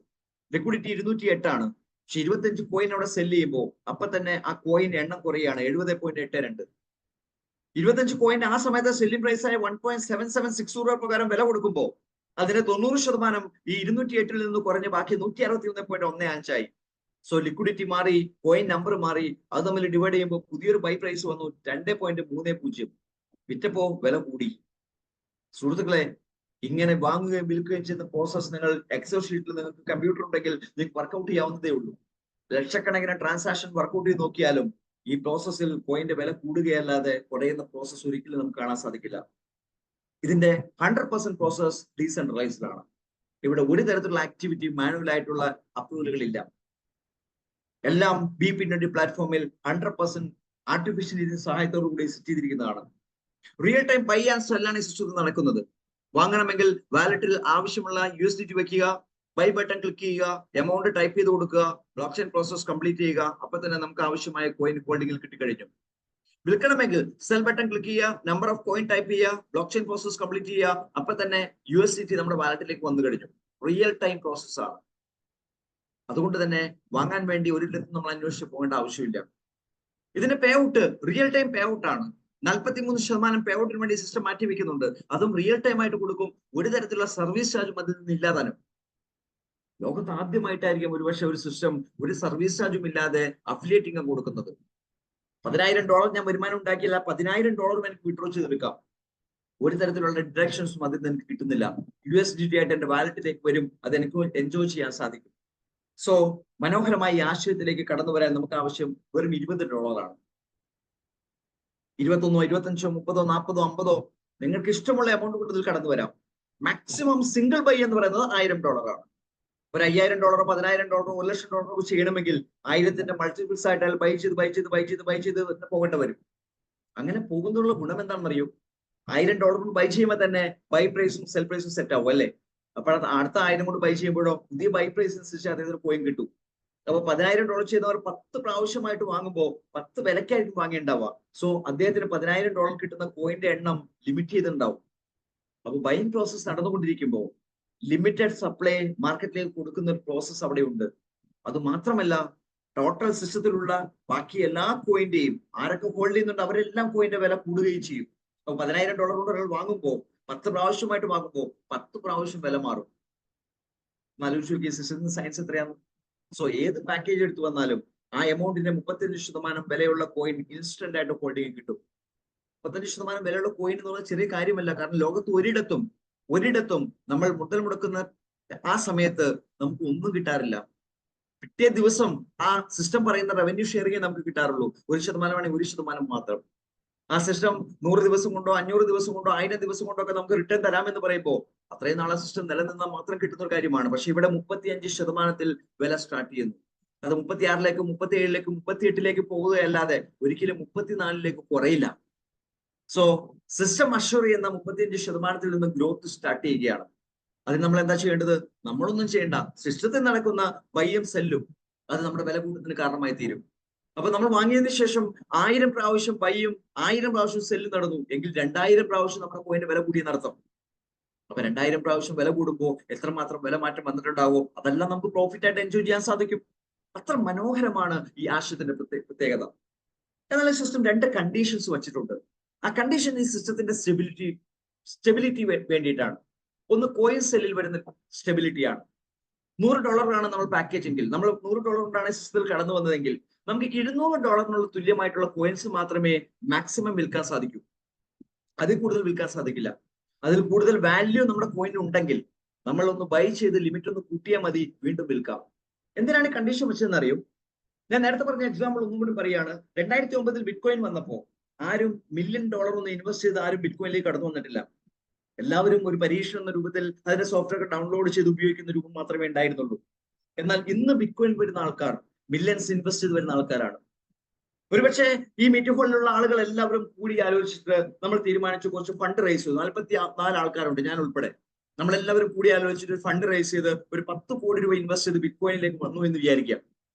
ലിക്വിഡിറ്റി 208 ആണ്. പക്ഷെ 25 കോയിൻ അവിടെ സെല് ചെയ്യുമ്പോൾ അപ്പൊ തന്നെ ആ കോയിൻ എണ്ണം കുറയാണ് 70.82. 25 കോയിൻ ആ സമയത്ത് സെല്ലിംഗ് പ്രൈസ് ആയ 1.7760 പ്രകാരം വില കൊടുക്കുമ്പോൾ അതിന് 90% ഈ 208 നിന്ന് കുറഞ്ഞ് ബാക്കി 161.15 ആയി. സോ ലിക്വിഡിറ്റി മാറി, കോയിൻ നമ്പർ മാറി, അത് തമ്മിൽ ഡിവൈഡ് ചെയ്യുമ്പോൾ പുതിയൊരു ബൈ പ്രൈസ് വന്നു 2.30. വിറ്റപ്പോ വില കൂടി. സുഹൃത്തുക്കളെ, ഇങ്ങനെ വാങ്ങുകയും വിൽക്കുകയും ചെയ്യുന്ന പ്രോസസ് നിങ്ങൾ എക്സൽ ഷീറ്റിൽ നിങ്ങൾക്ക് കമ്പ്യൂട്ടർ ഉണ്ടെങ്കിൽ നിങ്ങൾക്ക് വർക്ക്ഔട്ട് ചെയ്യാവുന്നതേ ഉള്ളൂ. ലക്ഷക്കണക്കിന് ട്രാൻസാക്ഷൻ വർക്ക്ഔട്ട് ചെയ്ത് നോക്കിയാലും ഈ പ്രോസസ്സിൽ കോയിന്റെ വില കൂടുകയല്ലാതെ കുറയുന്ന പ്രോസസ് ഒരിക്കലും നമുക്ക് കാണാൻ സാധിക്കില്ല. ഇതിന്റെ 100% പ്രോസസ് ഡീസെൻട്രലൈസ്ഡ് ആണ്. ഇവിടെ ഒരു തരത്തിലുള്ള ആക്ടിവിറ്റി മാനുവൽ ആയിട്ടുള്ള അപ്രൂവലുകളില്ല. എല്ലാം B220 പ്ലാറ്റ്ഫോമിൽ 100% ആർട്ടിഫിഷ്യൽ ഇന്റലിജൻസ് സഹായത്തോടു കൂടി സെറ്റ് ചെയ്തിരിക്കുന്നതാണ്. Real time buy and sell ആണ് ഈ സിസ്റ്റത്തിൽ നടക്കുന്നത്. വാങ്ങണമെങ്കിൽ വാലറ്റിൽ ആവശ്യമുള്ള USDT വെക്കുക, ബൈ ബട്ടൺ ക്ലിക്ക് ചെയ്യുക, എമൗണ്ട് ടൈപ്പ് ചെയ്ത് കൊടുക്കുക, ബ്ലോക്ക് ചെയിൻ പ്രോസസ് കംപ്ലീറ്റ് ചെയ്യുക. അപ്പൊ തന്നെ നമുക്ക് ആവശ്യമായ കോയിൻ ഹോൾഡിംഗിൽ കിട്ടിക്കഴിഞ്ഞു. വിൽക്കണമെങ്കിൽ സെൽ ബട്ടൺ ക്ലിക്ക് ചെയ്യുക, നമ്പർ ഓഫ് കോയിൻ ടൈപ്പ് ചെയ്യുക, ബ്ലോക്ക് ചെയിൻ പ്രോസസ് കംപ്ലീറ്റ് ചെയ്യുക. അപ്പൊ തന്നെ USDT നമ്മുടെ വാലറ്റിലേക്ക് വന്നു കഴിഞ്ഞു. റിയൽ ടൈം പ്രോസസ് ആണ്. അതുകൊണ്ട് തന്നെ വാങ്ങാൻ വേണ്ടി ഒരിടത്തും നമ്മൾ അന്വേഷിച്ച് പോകേണ്ട ആവശ്യമില്ല. ഇതിന്റെ pay out real time pay out ആണ്. 43% പേ ഔട്ടിന് വേണ്ടി സിസ്റ്റം മാറ്റി വെക്കുന്നുണ്ട്. അതും റിയൽ ടൈം ആയിട്ട് കൊടുക്കും. ഒരു തരത്തിലുള്ള സർവീസ് ചാർജും അതിൽ നിന്ന് ഇല്ലാതാനും. ലോകത്ത് ആദ്യമായിട്ടായിരിക്കും ഒരുപക്ഷെ ഒരു സിസ്റ്റം ഒരു സർവീസ് ചാർജും ഇല്ലാതെ അഫിലിയേറ്റ് ഇൻകം കൊടുക്കുന്നത്. $10,000 ഞാൻ വരുമാനം ഉണ്ടാക്കിയില്ല, $10,000 എനിക്ക് വിഡ്രോ ചെയ്തെടുക്കാം. ഒരു തരത്തിലുള്ള ഡിഡക്ഷൻസും അതിൽ നിന്ന് എനിക്ക് കിട്ടുന്നില്ല. USDT ആയിട്ട് എന്റെ വാലറ്റിലേക്ക് വരും. അത് എനിക്ക് എൻജോയ് ചെയ്യാൻ സാധിക്കും. സോ മനോഹരമായ ഈ ആശയത്തിലേക്ക് കടന്നു വരാൻ നമുക്ക് ആവശ്യം വെറും $20 ആണ്. 21, 25, 30, 40, 50 നിങ്ങൾക്ക് ഇഷ്ടമുള്ള എമൗണ്ട് കൊണ്ട് ഇതിൽ കടന്നു വരാം. മാക്സിമം സിംഗിൾ ബൈ എന്ന് പറയുന്നത് $1,000 ആണ്. ഒരു $5,000, $10,000, $1,00,000 ചെയ്യണമെങ്കിൽ 1000ന്റെ മൾട്ടിപ്പിൾസ് ആയിട്ട് ബൈ ചെയ്ത് പോകേണ്ടി വരും. അങ്ങനെ പോകുന്നുള്ള ഗുണം എന്താണെന്നറിയോ? $1,000 ബൈ ചെയ്യുമ്പോൾ തന്നെ ബൈ പ്രൈസും സെൽ പ്രൈസും സെറ്റ് ആവും അല്ലേ? അപ്പോൾ അടുത്ത 1000 കൊണ്ട് ബൈ ചെയ്യുമ്പോഴോ പുതിയ ബൈ പ്രൈസ് അനുസരിച്ച് അദ്ദേഹത്തിന് കോയിൻ കിട്ടും. അപ്പൊ $10,000 ചെയ്യുന്നവർ 10 പ്രാവശ്യമായിട്ട് വാങ്ങുമ്പോൾ 10 വിലക്കായിരിക്കും വാങ്ങിയിട്ടുണ്ടാവുക. സോ അദ്ദേഹത്തിന് $10,000 കിട്ടുന്ന കോയിന്റെ എണ്ണം ലിമിറ്റ് ചെയ്തിട്ടുണ്ടാവും. അപ്പൊ ബൈങ് പ്രോസസ് നടന്നുകൊണ്ടിരിക്കുമ്പോൾ ലിമിറ്റഡ് സപ്ലൈ മാർക്കറ്റിലേക്ക് കൊടുക്കുന്ന ഒരു പ്രോസസ് അവിടെ ഉണ്ട്. അത് മാത്രമല്ല ടോട്ടൽ സിസ്റ്റത്തിലുള്ള ബാക്കി എല്ലാ കോയിന്റെയും ആരൊക്കെ ഹോൾഡ് ചെയ്യുന്നുണ്ട് അവരെല്ലാം കോയിന്റെ വില കൂടുകയും ചെയ്യും. അപ്പൊ $10,000 കൊണ്ട് ഒരാൾ വാങ്ങുമ്പോൾ 10 പ്രാവശ്യമായിട്ട് വാങ്ങുമ്പോൾ 10 പ്രാവശ്യം വില മാറും. ആലോചിച്ച് നോക്കിയ സിസ്റ്റത്തിന് സയൻസ് എത്രയാണ്. സോ ഏത് പാക്കേജ് എടുത്തു വന്നാലും ആ എമൗണ്ടിന്റെ 35% വിലയുള്ള കോയിൻ ഇൻസ്റ്റന്റ് ആയിട്ട് ഹോൾഡിംഗ് കിട്ടും. 35% വിലയുള്ള കോയിൻ എന്ന് പറഞ്ഞാൽ ചെറിയ കാര്യമല്ല. കാരണം ലോകത്ത് ഒരിടത്തും നമ്മൾ മുതൽ മുടക്കുന്ന ആ സമയത്ത് നമുക്ക് ഒന്നും കിട്ടാറില്ല. പിറ്റേ ദിവസം ആ സിസ്റ്റം പറയുന്ന റവന്യൂ ഷെയറിംഗ് നമുക്ക് കിട്ടാറുള്ളൂ. 1% ആണെങ്കിൽ 1% മാത്രം. ആ സിസ്റ്റം 100 ദിവസം കൊണ്ടോ 500 ദിവസം കൊണ്ടോ 1000 ദിവസം കൊണ്ടോ ഒക്കെ നമുക്ക് റിട്ടേൺ തരാമെന്ന് പറയുമ്പോൾ അത്രയും നാളെ സിസ്റ്റം നിലനിന്നാൽ മാത്രം കിട്ടുന്ന ഒരു കാര്യമാണ്. പക്ഷെ ഇവിടെ 35% വില സ്റ്റാർട്ട് ചെയ്യുന്നു. അത് 36ലേക്ക് 37ലേക്ക് 38ലേക്ക് പോവുകയല്ലാതെ ഒരിക്കലും 34ലേക്ക് കുറയില്ല. സോ സിസ്റ്റം അഷ്വർ ചെയ്യുന്ന 35% നിന്ന് ഗ്രോത്ത് സ്റ്റാർട്ട് ചെയ്യുകയാണ്. അതിന് നമ്മൾ എന്താ ചെയ്യേണ്ടത്? നമ്മളൊന്നും ചെയ്യേണ്ട. സിസ്റ്റത്തിൽ നടക്കുന്ന ബൈയും സെല്ലും അത് നമ്മുടെ വില കൂട്ടത്തിന് കാരണമായി തീരും. അപ്പൊ നമ്മൾ വാങ്ങിയതിനു ശേഷം 1000 പ്രാവശ്യം ബൈയും 1000 പ്രാവശ്യം സെല്ലും നടന്നു എങ്കിൽ 2000 പ്രാവശ്യം നമ്മുടെ കോയിന്റെ വില കൂടിയെന്ന് അർത്ഥം. അപ്പൊ 2000 പ്രാവശ്യം വില കൂടുമ്പോൾ എത്രമാത്രം വില മാറ്റം വന്നിട്ടുണ്ടാവോ അതെല്ലാം നമുക്ക് പ്രോഫിറ്റ് ആയിട്ട് എൻജോയ് ചെയ്യാൻ സാധിക്കും. അത്ര മനോഹരമാണ് ഈ ആശയത്തിന്റെ പ്രത്യേകത. എന്നാൽ സിസ്റ്റം 2 കണ്ടീഷൻസ് വെച്ചിട്ടുണ്ട്. ആ കണ്ടീഷൻ ഈ സിസ്റ്റത്തിന്റെ സ്റ്റെബിലിറ്റി വേണ്ടിയിട്ടാണ്. ഒന്ന് കോയിൻ സെല്ലിൽ വരുന്ന സ്റ്റെബിലിറ്റിയാണ്. $100 നമ്മൾ പാക്കേജ് എങ്കിൽ, നമ്മൾ $100 കൊണ്ടാണ് സിസ്റ്റത്തിൽ കടന്നു വന്നതെങ്കിൽ നമുക്ക് $200 തുല്യമായിട്ടുള്ള കോയിൻസ് മാത്രമേ മാക്സിമം വിൽക്കാൻ സാധിക്കൂ. അതിൽ കൂടുതൽ വിൽക്കാൻ സാധിക്കില്ല. അതിൽ കൂടുതൽ വാല്യൂ നമ്മുടെ കോയിന് ഉണ്ടെങ്കിൽ നമ്മൾ ഒന്ന് ബൈ ചെയ്ത് ലിമിറ്റ് ഒന്ന് കൂട്ടിയാൽ മതി, വീണ്ടും വിൽക്കാം. എന്തിനാണ് കണ്ടീഷൻ വെച്ചതെന്ന് അറിയും? ഞാൻ നേരത്തെ പറഞ്ഞ എക്സാമ്പിൾ ഒന്നും കൂടി പറയാണ്. 2009 ബിറ്റ്കോയിൻ വന്നപ്പോൾ ആരും $1 മില്യൺ ഒന്ന് ഇൻവെസ്റ്റ് ചെയ്ത് ആരും ബിറ്റ്കോയിനിലേക്ക് കടന്നു വന്നിട്ടില്ല. എല്ലാവരും ഒരു പരീക്ഷണം എന്ന രൂപത്തിൽ അതിന്റെ സോഫ്റ്റ്വെയർ ഡൗൺലോഡ് ചെയ്ത് ഉപയോഗിക്കുന്ന രൂപം മാത്രമേ ഉണ്ടായിരുന്നുള്ളൂ. എന്നാൽ ഇന്ന് ബിറ്റ്കോയിൻ വരുന്ന ആൾക്കാർ മില്യൺസ് ഇൻവെസ്റ്റ് ചെയ്ത് വരുന്ന ആൾക്കാരാണ്. ഒരുപക്ഷെ ഈ മീറ്റ് ഹോളിലുള്ള ആളുകൾ എല്ലാവരും കൂടി ആലോചിച്ചിട്ട് നമ്മൾ തീരുമാനിച്ചു കുറച്ച് ഫണ്ട് റേസ് ചെയ്തു. 44 ആൾക്കാരുണ്ട്, ഞാൻ ഉൾപ്പെടെ. നമ്മളെല്ലാവരും കൂടി ആലോചിച്ചിട്ട് ഫണ്ട് റേസ് ചെയ്ത് ഒരു 10 കോടി രൂപ ഇൻവെസ്റ്റ് ചെയ്ത് ബിറ്റ്കോയിനിലേക്ക് വന്നു എന്ന് വിചാരിക്കാം.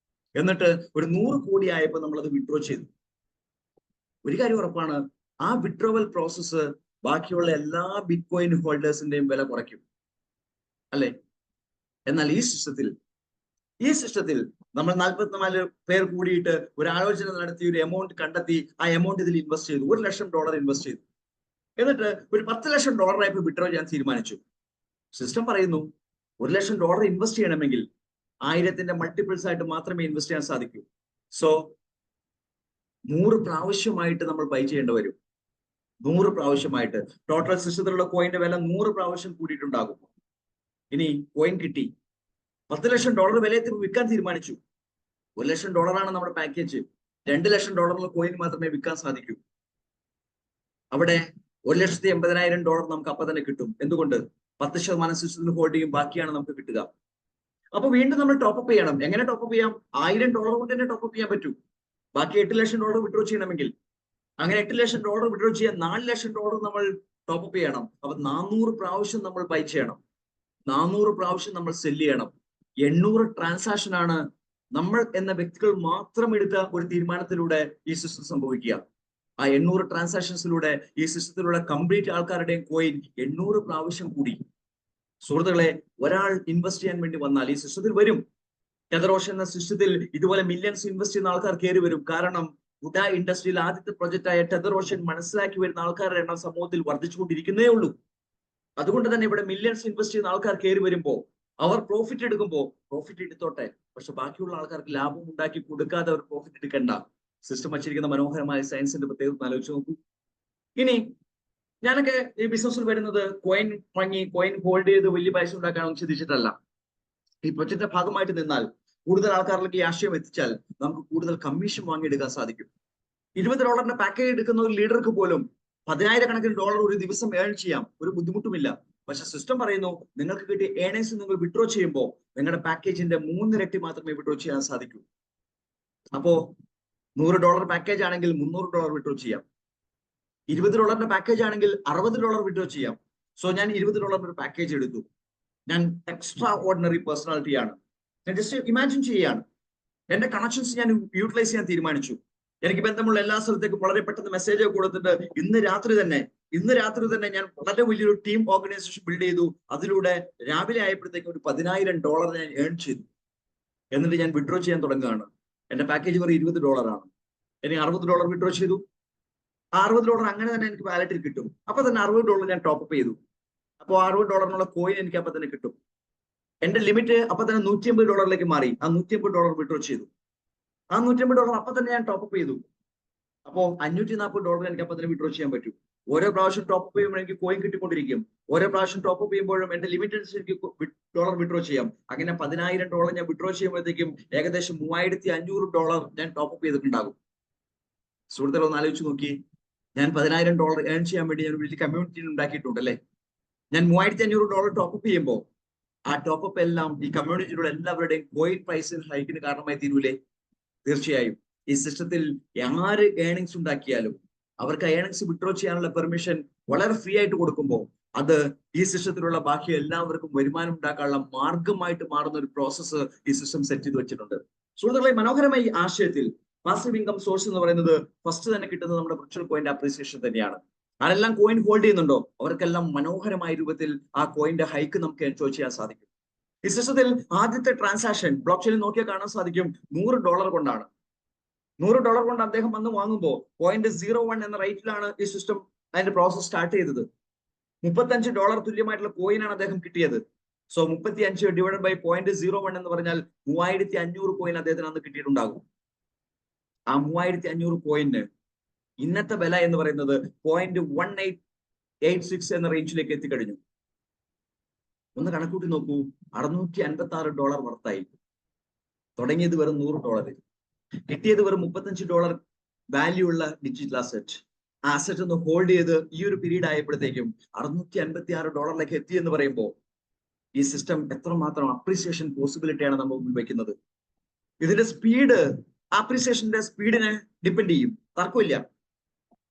എന്നിട്ട് ഒരു 100 കോടി ആയപ്പോൾ നമ്മൾ അത് വിഡ്രോ ചെയ്തു. ഒരു കാര്യം ഉറപ്പാണ്, ആ വിഡ്രോവൽ പ്രോസസ്സ് ബാക്കിയുള്ള എല്ലാ ബിറ്റ്കോയിൻ ഹോൾഡേഴ്സിന്റെയും വില കുറയ്ക്കും അല്ലെ? എന്നാൽ ഈ സിസ്റ്റത്തിൽ ഈ സിസ്റ്റത്തിൽ നമ്മൾ 44 പേർ കൂടിയിട്ട് ഒരു ആലോചന നടത്തി ഒരു എമൗണ്ട് കണ്ടെത്തി ആ എമൗണ്ട് ഇതിൽ ഇൻവെസ്റ്റ് ചെയ്തു. $1 ലക്ഷം ഇൻവെസ്റ്റ് ചെയ്തു. എന്നിട്ട് ഒരു $10 ലക്ഷം ആയിട്ട് വിഡ്രോ ചെയ്യാൻ തീരുമാനിച്ചു. സിസ്റ്റം പറയുന്നു $1 ലക്ഷം ഇൻവെസ്റ്റ് ചെയ്യണമെങ്കിൽ 1000ന്റെ മൾട്ടിപ്പിൾസ് ആയിട്ട് മാത്രമേ ഇൻവെസ്റ്റ് ചെയ്യാൻ സാധിക്കൂ. സോ 100 പ്രാവശ്യമായിട്ട് നമ്മൾ ബൈ ചെയ്യേണ്ടി വരും. 100 പ്രാവശ്യമായിട്ട് ടോട്ടൽ സിസ്റ്റത്തിലുള്ള കോയിന്റെ വില 100 പ്രാവശ്യം കൂടിയിട്ടുണ്ടാകും. ഇനി കോയിൻ കിട്ടി, $10 ലക്ഷം വിലയിൽ വിൽക്കാൻ തീരുമാനിച്ചു. $1 ലക്ഷം ആണ് നമ്മുടെ പാക്കേജ്. $2 ലക്ഷം കോയിൻ മാത്രമേ വിൽക്കാൻ സാധിക്കൂ. അവിടെ $1,80,000 നമുക്ക് അപ്പൊ തന്നെ കിട്ടും. എന്തുകൊണ്ട്? 10% സിസ്റ്റത്തിൽ ഹോൾഡ് ചെയ്യും, ബാക്കിയാണ് നമുക്ക് കിട്ടുക. അപ്പൊ വീണ്ടും നമ്മൾ ടോപ്പപ്പ് ചെയ്യണം. എങ്ങനെ ടോപ്പപ്പ് ചെയ്യാം? $1000 കൊണ്ട് തന്നെ ടോപ്പപ്പ് ചെയ്യാൻ പറ്റും. ബാക്കി $8 ലക്ഷം വിഡ്രോ ചെയ്യണമെങ്കിൽ അങ്ങനെ $8 ലക്ഷം വിഡ്രോ ചെയ്യാൻ $4 ലക്ഷം നമ്മൾ ടോപ്പപ്പ് ചെയ്യണം. അപ്പൊ 400 പ്രാവശ്യം നമ്മൾ ബൈ ചെയ്യണം, 400 പ്രാവശ്യം നമ്മൾ സെല് ചെയ്യണം. 800 ട്രാൻസാക്ഷൻ ആണ് നമ്മൾ എന്ന വ്യക്തികൾ മാത്രം എടുത്ത ഒരു തീരുമാനത്തിലൂടെ ഈ സിസ്റ്റം സംഭവിക്കുക. ആ 800 ട്രാൻസാക്ഷൻസിലൂടെ ഈ സിസ്റ്റത്തിലുള്ള കംപ്ലീറ്റ് ആൾക്കാരുടെയും കോയിൻ 800 പ്രാവശ്യം കൂടി. സുഹൃത്തുക്കളെ, ഒരാൾ ഇൻവെസ്റ്റ് ചെയ്യാൻ വേണ്ടി വന്നാൽ ഈ സിസ്റ്റത്തിൽ വരും. ടെതറോഷൻ എന്ന സിസ്റ്റത്തിൽ ഇതുപോലെ മില്യൺസ് ഇൻവെസ്റ്റ് ചെയ്യുന്ന ആൾക്കാർ കയറി വരും. കാരണം ഉഡ ഇൻഡസ്ട്രിയിൽ ആദ്യത്തെ പ്രൊജക്റ്റായ ടെതറോഷൻ മനസ്സിലാക്കി വരുന്ന ആൾക്കാരുടെ എണ്ണം സമൂഹത്തിൽ വർദ്ധിച്ചുകൊണ്ടിരിക്കുന്നേ ഉള്ളൂ. അതുകൊണ്ട് തന്നെ ഇവിടെ മില്യൺസ് ഇൻവെസ്റ്റ് ചെയ്യുന്ന ആൾക്കാർ കയറി വരുമ്പോൾ അവർ പ്രോഫിറ്റ് എടുക്കുമ്പോൾ പ്രോഫിറ്റ് എടുത്തോട്ടെ, പക്ഷെ ബാക്കിയുള്ള ആൾക്കാർക്ക് ലാഭം ഉണ്ടാക്കി കൊടുക്കാതെ അവർ പ്രോഫിറ്റ് എടുക്കണ്ട. സിസ്റ്റം വച്ചിരിക്കുന്ന മനോഹരമായ സയൻസിന്റെ പ്രത്യേകത ആലോചിച്ച് നോക്കൂ. ഇനി ഞാനൊക്കെ ഈ ബിസിനസ്സിൽ വരുന്നത് കോയിൻ വാങ്ങി കോയിൻ ഹോൾഡ് ചെയ്ത് വലിയ പൈസ ഉണ്ടാക്കാനൊന്നും ചിന്തിച്ചിട്ടല്ല. ഈ പ്രൊജക്ടിന്റെ ഭാഗമായിട്ട് നിന്നാൽ കൂടുതൽ ആൾക്കാരിലേക്ക് ഈ ആശയം എത്തിച്ചാൽ നമുക്ക് കൂടുതൽ കമ്മീഷൻ വാങ്ങിയെടുക്കാൻ സാധിക്കും. $20 പാക്കേജ് എടുക്കുന്ന ഒരു ലീഡർക്ക് പോലും 10,000 ഒരു ദിവസം ഏൺ ചെയ്യാം, ഒരു ബുദ്ധിമുട്ടുമില്ല. പക്ഷെ സിസ്റ്റം പറയുന്നു നിങ്ങൾക്ക് കിട്ടിയ ഏർണിങ്സ് നിങ്ങൾ വിഡ്രോ ചെയ്യുമ്പോൾ നിങ്ങളുടെ പാക്കേജിന്റെ 3 ഇരട്ടി മാത്രമേ വിഡ്രോ ചെയ്യാൻ സാധിക്കൂ. അപ്പോ $100 പാക്കേജ് ആണെങ്കിൽ $300 വിഡ്രോ ചെയ്യാം. $20 പാക്കേജ് ആണെങ്കിൽ $60 വിഡ്രോ ചെയ്യാം. സോ ഞാൻ $20 ഒരു പാക്കേജ് എടുത്തു. ഞാൻ എക്സ്ട്രാ ഓർഡിനറി പേഴ്സണാലിറ്റിയാണ്. ഞാൻ ജസ്റ്റ് ഇമാജിൻ ചെയ്യുകയാണ്. എന്റെ കണക്ഷൻസ് ഞാൻ യൂട്ടിലൈസ് ചെയ്യാൻ തീരുമാനിച്ചു. എനിക്ക് ബന്ധമുള്ള എല്ലാ സ്ഥലത്തേക്കും വളരെ പെട്ടെന്ന് മെസ്സേജ് കൊടുത്തിട്ട് ഇന്ന് രാത്രി തന്നെ ഞാൻ വളരെ വലിയൊരു ടീം ഓർഗനൈസേഷൻ ബിൽഡ് ചെയ്തു. അതിലൂടെ രാവിലെ ആയപ്പോഴത്തേക്കും ഒരു $10,000 ഞാൻ ഏൺ ചെയ്തു. എന്നിട്ട് ഞാൻ വിഡ്രോ ചെയ്യാൻ തുടങ്ങുകയാണ്. എന്റെ പാക്കേജ് വെറും $20 ആണ്. എനിക്ക് $60 വിഡ്രോ ചെയ്തു. ആ $60 അങ്ങനെ തന്നെ എനിക്ക് വാലറ്റിൽ കിട്ടും. അപ്പൊ തന്നെ $60 ഞാൻ ടോപ്പപ്പ് ചെയ്തു. അപ്പോൾ $60 കോയിൻ എനിക്ക് അപ്പൊ തന്നെ കിട്ടും. എന്റെ ലിമിറ്റ് അപ്പൊ തന്നെ $150 മാറി. ആ $150 വിഡ്രോ ചെയ്തു. ആ $150 അപ്പൊ തന്നെ ഞാൻ ടോപ്പപ്പ് ചെയ്തു. അപ്പോ $540 എനിക്ക് അപ്പൊ തന്നെ വിഡ്രോ ചെയ്യാൻ പറ്റും. ഓരോ പ്രാവശ്യം ടോപ്പപ്പ് ചെയ്യുമ്പോൾ എനിക്ക് കോയിൻ കിട്ടിക്കൊണ്ടിരിക്കും. ഓരോ പ്രാവശ്യം ടോപ്പപ്പ് ചെയ്യുമ്പോഴും എന്റെ ലിമിറ്റ് അനുസരിച്ച് ഡോളർ വിഡ്രോ ചെയ്യാം. അങ്ങനെ $10,000 ഞാൻ വിഡ്രോ ചെയ്യുമ്പോഴത്തേക്കും ഏകദേശം $3,500 ഞാൻ ടോപ്പപ്പ് ചെയ്തിട്ടുണ്ടാകും. സുഹൃത്തുക്കളെ ഒന്ന് ആലോചിച്ച് നോക്കി. ഞാൻ $10,000 ഏൺ ചെയ്യാൻ വേണ്ടി ഞാൻ വലിയ കമ്മ്യൂണിറ്റി ഉണ്ടാക്കിയിട്ടുണ്ട് അല്ലേ. ഞാൻ $3,500 ടോപ്പപ്പ് ചെയ്യുമ്പോൾ ആ ടോപ്പപ്പ് എല്ലാം ഈ കമ്മ്യൂണിറ്റിയിലുള്ള എല്ലാവരുടെയും കോയിൻ പ്രൈസിൽ ഹൈക്കിന് കാരണമായി തീരൂലേ? തീർച്ചയായും. ഈ സിസ്റ്റത്തിൽ ആര് ഏർണിങ്സ് ഉണ്ടാക്കിയാലും അവർക്ക് ഏർണിങ്സ് വിഡ്രോ ചെയ്യാനുള്ള പെർമിഷൻ വളരെ ഫ്രീ ആയിട്ട് കൊടുക്കുമ്പോൾ അത് ഈ സിസ്റ്റത്തിലുള്ള ബാക്കി എല്ലാവർക്കും വരുമാനം ഉണ്ടാക്കാനുള്ള മാർഗമായിട്ട് മാറുന്ന ഒരു പ്രോസസ്സ് ഈ സിസ്റ്റം സെറ്റ് ചെയ്ത് വെച്ചിട്ടുണ്ട്. സുഹൃത്തുക്കളെ, മനോഹരമായ ഈ ആശയത്തിൽ പാസീവ് ഇൻകം സോഴ്സ് എന്ന് പറയുന്നത് ഫസ്റ്റ് തന്നെ കിട്ടുന്നത് നമ്മുടെ വിർച്വൽ കോയിന്റെ അപ്രീസിയേഷൻ തന്നെയാണ്. ആരെല്ലാം കോയിൻ ഹോൾഡ് ചെയ്യുന്നുണ്ടോ അവർക്കെല്ലാം മനോഹരമായ രൂപത്തിൽ ആ കോയിന്റെ ഹൈക്ക് നമുക്ക് എൻജോയ് ചെയ്യാൻ സാധിക്കും. ഈ സിസ്റ്റത്തിൽ ആദ്യത്തെ ട്രാൻസാക്ഷൻ ബ്ലോക്ക് ചെയിനിൽ നോക്കിയാൽ കാണാൻ സാധിക്കും $100 കൊണ്ടാണ്. $100 കൊണ്ട് അദ്ദേഹം വന്ന് വാങ്ങുമ്പോൾ $0.01 എന്ന റേറ്റിലാണ് ഈ സിസ്റ്റം അതിന്റെ പ്രോസസ് സ്റ്റാർട്ട് ചെയ്തത്. $35 തുല്യമായിട്ടുള്ള കോയിനാണ് അദ്ദേഹം കിട്ടിയത്. സോ 35 ഡിവൈഡ് ബൈ 0.01 എന്ന് പറഞ്ഞാൽ 3,500 കോയിൻ അദ്ദേഹത്തിന് അന്ന് കിട്ടിയിട്ടുണ്ടാകും. ആ 3,500 കോയിന് ഇന്നത്തെ വില എന്ന് പറയുന്നത് 0.1886 എന്ന റേഞ്ചിലേക്ക് എത്തിക്കഴിഞ്ഞു. ഒന്ന് കണക്കൂട്ടി നോക്കൂ, $656 വർത്തായി. തുടങ്ങിയത് വെറും $100, കിട്ടിയത് വെറും $35 വാല്യൂ ഉള്ള ഡിജിറ്റൽ അസറ്റ്. ആ അസറ്റ് ഒന്ന് ഹോൾഡ് ചെയ്ത് ഈ ഒരു പീരീഡ് ആയപ്പോഴത്തേക്കും $656 എത്തി എന്ന് പറയുമ്പോൾ ഈ സിസ്റ്റം എത്രമാത്രം അപ്രീസിയേഷൻ പോസിബിലിറ്റിയാണ് നമ്മൾ മുമ്പിൽ വെക്കുന്നത്. ഇതിന്റെ സ്പീഡ് അപ്രീസിയേഷന്റെ സ്പീഡിനെ ഡിപ്പെൻഡ് ചെയ്യും, തർക്കമില്ല.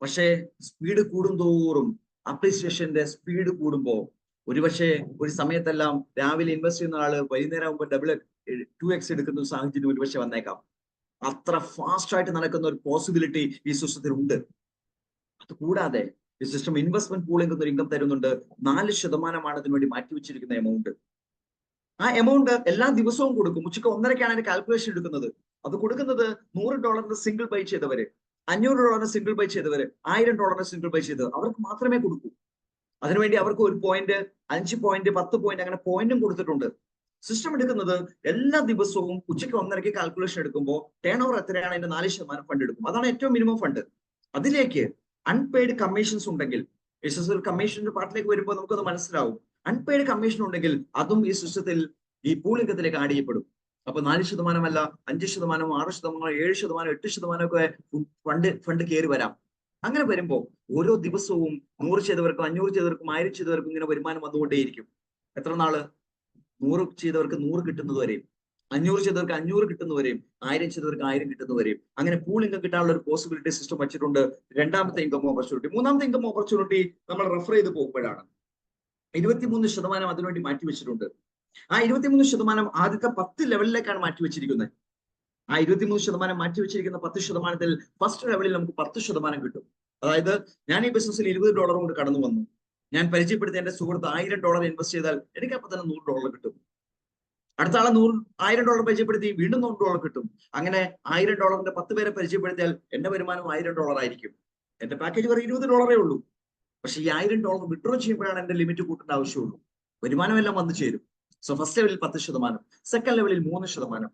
പക്ഷേ സ്പീഡ് കൂടുന്തോറും അപ്രീസിയേഷന്റെ സ്പീഡ് കൂടുമ്പോൾ ഒരുപക്ഷെ ഒരു സമയത്തെല്ലാം രാവിലെ ഇൻവെസ്റ്റ് ചെയ്യുന്ന ആള് വൈകുന്നേരം ആകുമ്പോൾ 2x എടുക്കുന്ന ഒരു സാഹചര്യം ഒരുപക്ഷെ വന്നേക്കാം. അത്ര ഫാസ്റ്റ് ആയിട്ട് നടക്കുന്ന ഒരു പോസിബിലിറ്റി ഈ സിസ്റ്റത്തിൽ ഉണ്ട്. അത് കൂടാതെ ഈ സിസ്റ്റം ഇൻവെസ്റ്റ്മെന്റ് പൂളിൽ നിന്ന് ഒരു ഇൻകം തരുന്നുണ്ട്. 4% ഇതിനുവേണ്ടി മാറ്റിവെച്ചിരിക്കുന്ന എമൗണ്ട്. ആ ആ എമൗണ്ട് എല്ലാ ദിവസവും കൊടുക്കും. ഉച്ചയ്ക്ക് 1:30-ക്കാണ് അതിന്റെ കാൽക്കുലേഷൻ എടുക്കുന്നത്. അത് കൊടുക്കുന്നത് $100 സിംഗിൾ ബൈ ചെയ്തവര്, $500 സിംഗിൾ ബൈ ചെയ്തവര്, $1000 സിംഗിൾ ബൈ ചെയ്തവർ, അവർക്ക് മാത്രമേ കൊടുക്കൂ. അതിനുവേണ്ടി അവർക്ക് 1 പോയിന്റ്, 5 പോയിന്റ്, 10 പോയിന്റ് അങ്ങനെ പോയിന്റും കൊടുത്തിട്ടുണ്ട്. സിസ്റ്റം എടുക്കുന്നത് എല്ലാ ദിവസവും ഉച്ചയ്ക്ക് 1:30-ക്ക് കാൽക്കുലേഷൻ എടുക്കുമ്പോൾ ടേൺ ഓവർ എത്രയാണ് അതിന്റെ 4% ഫണ്ട് എടുക്കും. അതാണ് ഏറ്റവും മിനിമം ഫണ്ട്. അതിലേക്ക് അൺപെയ്ഡ് കമ്മീഷൻസ് ഉണ്ടെങ്കിൽ, കമ്മീഷന്റെ പാർട്ടിലേക്ക് വരുമ്പോൾ നമുക്കത് മനസ്സിലാവും. അൺപെയ്ഡ് കമ്മീഷൻ ഉണ്ടെങ്കിൽ അതും ഈ സിസ്റ്റത്തിൽ, ഈ പൂൾ ഇൻകത്തിലേക്ക് ആഡ് ചെയ്യപ്പെടും. അപ്പൊ 4% അല്ല, 5%, 6%, 7%, 8% ഒക്കെ ഫണ്ട് കയറി വരാം. അങ്ങനെ വരുമ്പോൾ ഓരോ ദിവസവും 100 ചെയ്തവർക്കും 500 ചെയ്തവർക്കും 1000 ചെയ്തവർക്കും ഇങ്ങനെ വരുമാനം വന്നുകൊണ്ടേയിരിക്കും. എത്ര നാള്? 100 ചെയ്തവർക്ക് 100 കിട്ടുന്നതുവരെയും, 500 ചെയ്തവർക്ക് 500 കിട്ടുന്നവരെയും, 1000 ചെയ്തവർക്ക് 1000 കിട്ടുന്നവരെയും. അങ്ങനെ പൂൾ ഇൻകം കിട്ടാനുള്ള ഒരു പോസിബിലിറ്റി സിസ്റ്റം വെച്ചിട്ടുണ്ട്. രണ്ടാമത്തെ ഇൻകം ഓപ്പർച്യൂണിറ്റി. മൂന്നാമത്തെ ഇൻകം ഓപ്പർച്യൂണിറ്റി നമ്മൾ റെഫർ ചെയ്ത് പോകുമ്പോഴാണ് 23% അതിനുവേണ്ടി മാറ്റിവെച്ചിട്ടുണ്ട്. ആ 23% ആദ്യത്തെ 10 ലെവലിലേക്കാണ് മാറ്റിവെച്ചിരിക്കുന്നത്. ആ 23% മാറ്റിവെച്ചിരിക്കുന്ന 10%-ത്തിൽ ഫസ്റ്റ് ലെവലിൽ നമുക്ക് 10% കിട്ടും. അതായത് ഞാൻ ഈ ബിസിനസ്സിൽ $20 കൊണ്ട് കടന്നു വന്നു. ഞാൻ പരിചയപ്പെടുത്തിയ എന്റെ സുഹൃത്ത് $1000 ഇൻവെസ്റ്റ് ചെയ്താൽ എനിക്ക് അപ്പൊ തന്നെ $100 കിട്ടും. അടുത്ത ആളെ $1000 പരിചയപ്പെടുത്തി, വീണ്ടും $100 കിട്ടും. അങ്ങനെ $1000-ന്റെ 10 പേരെ പരിചയപ്പെടുത്തിയാൽ എന്റെ വരുമാനം $1000 ആയിരിക്കും. എന്റെ പാക്കേജ് വെറും $20 ഉള്ളൂ. പക്ഷെ ഈ $1000 വിഡ്രോ ചെയ്യുമ്പോഴാണ് എന്റെ ലിമിറ്റ് കൂട്ടേണ്ട ആവശ്യമുള്ളൂ. വരുമാനം എല്ലാം വന്നു ചേരും. സോ ഫസ്റ്റ് ലെവലിൽ 10%, സെക്കൻഡ് ലെവലിൽ 3%,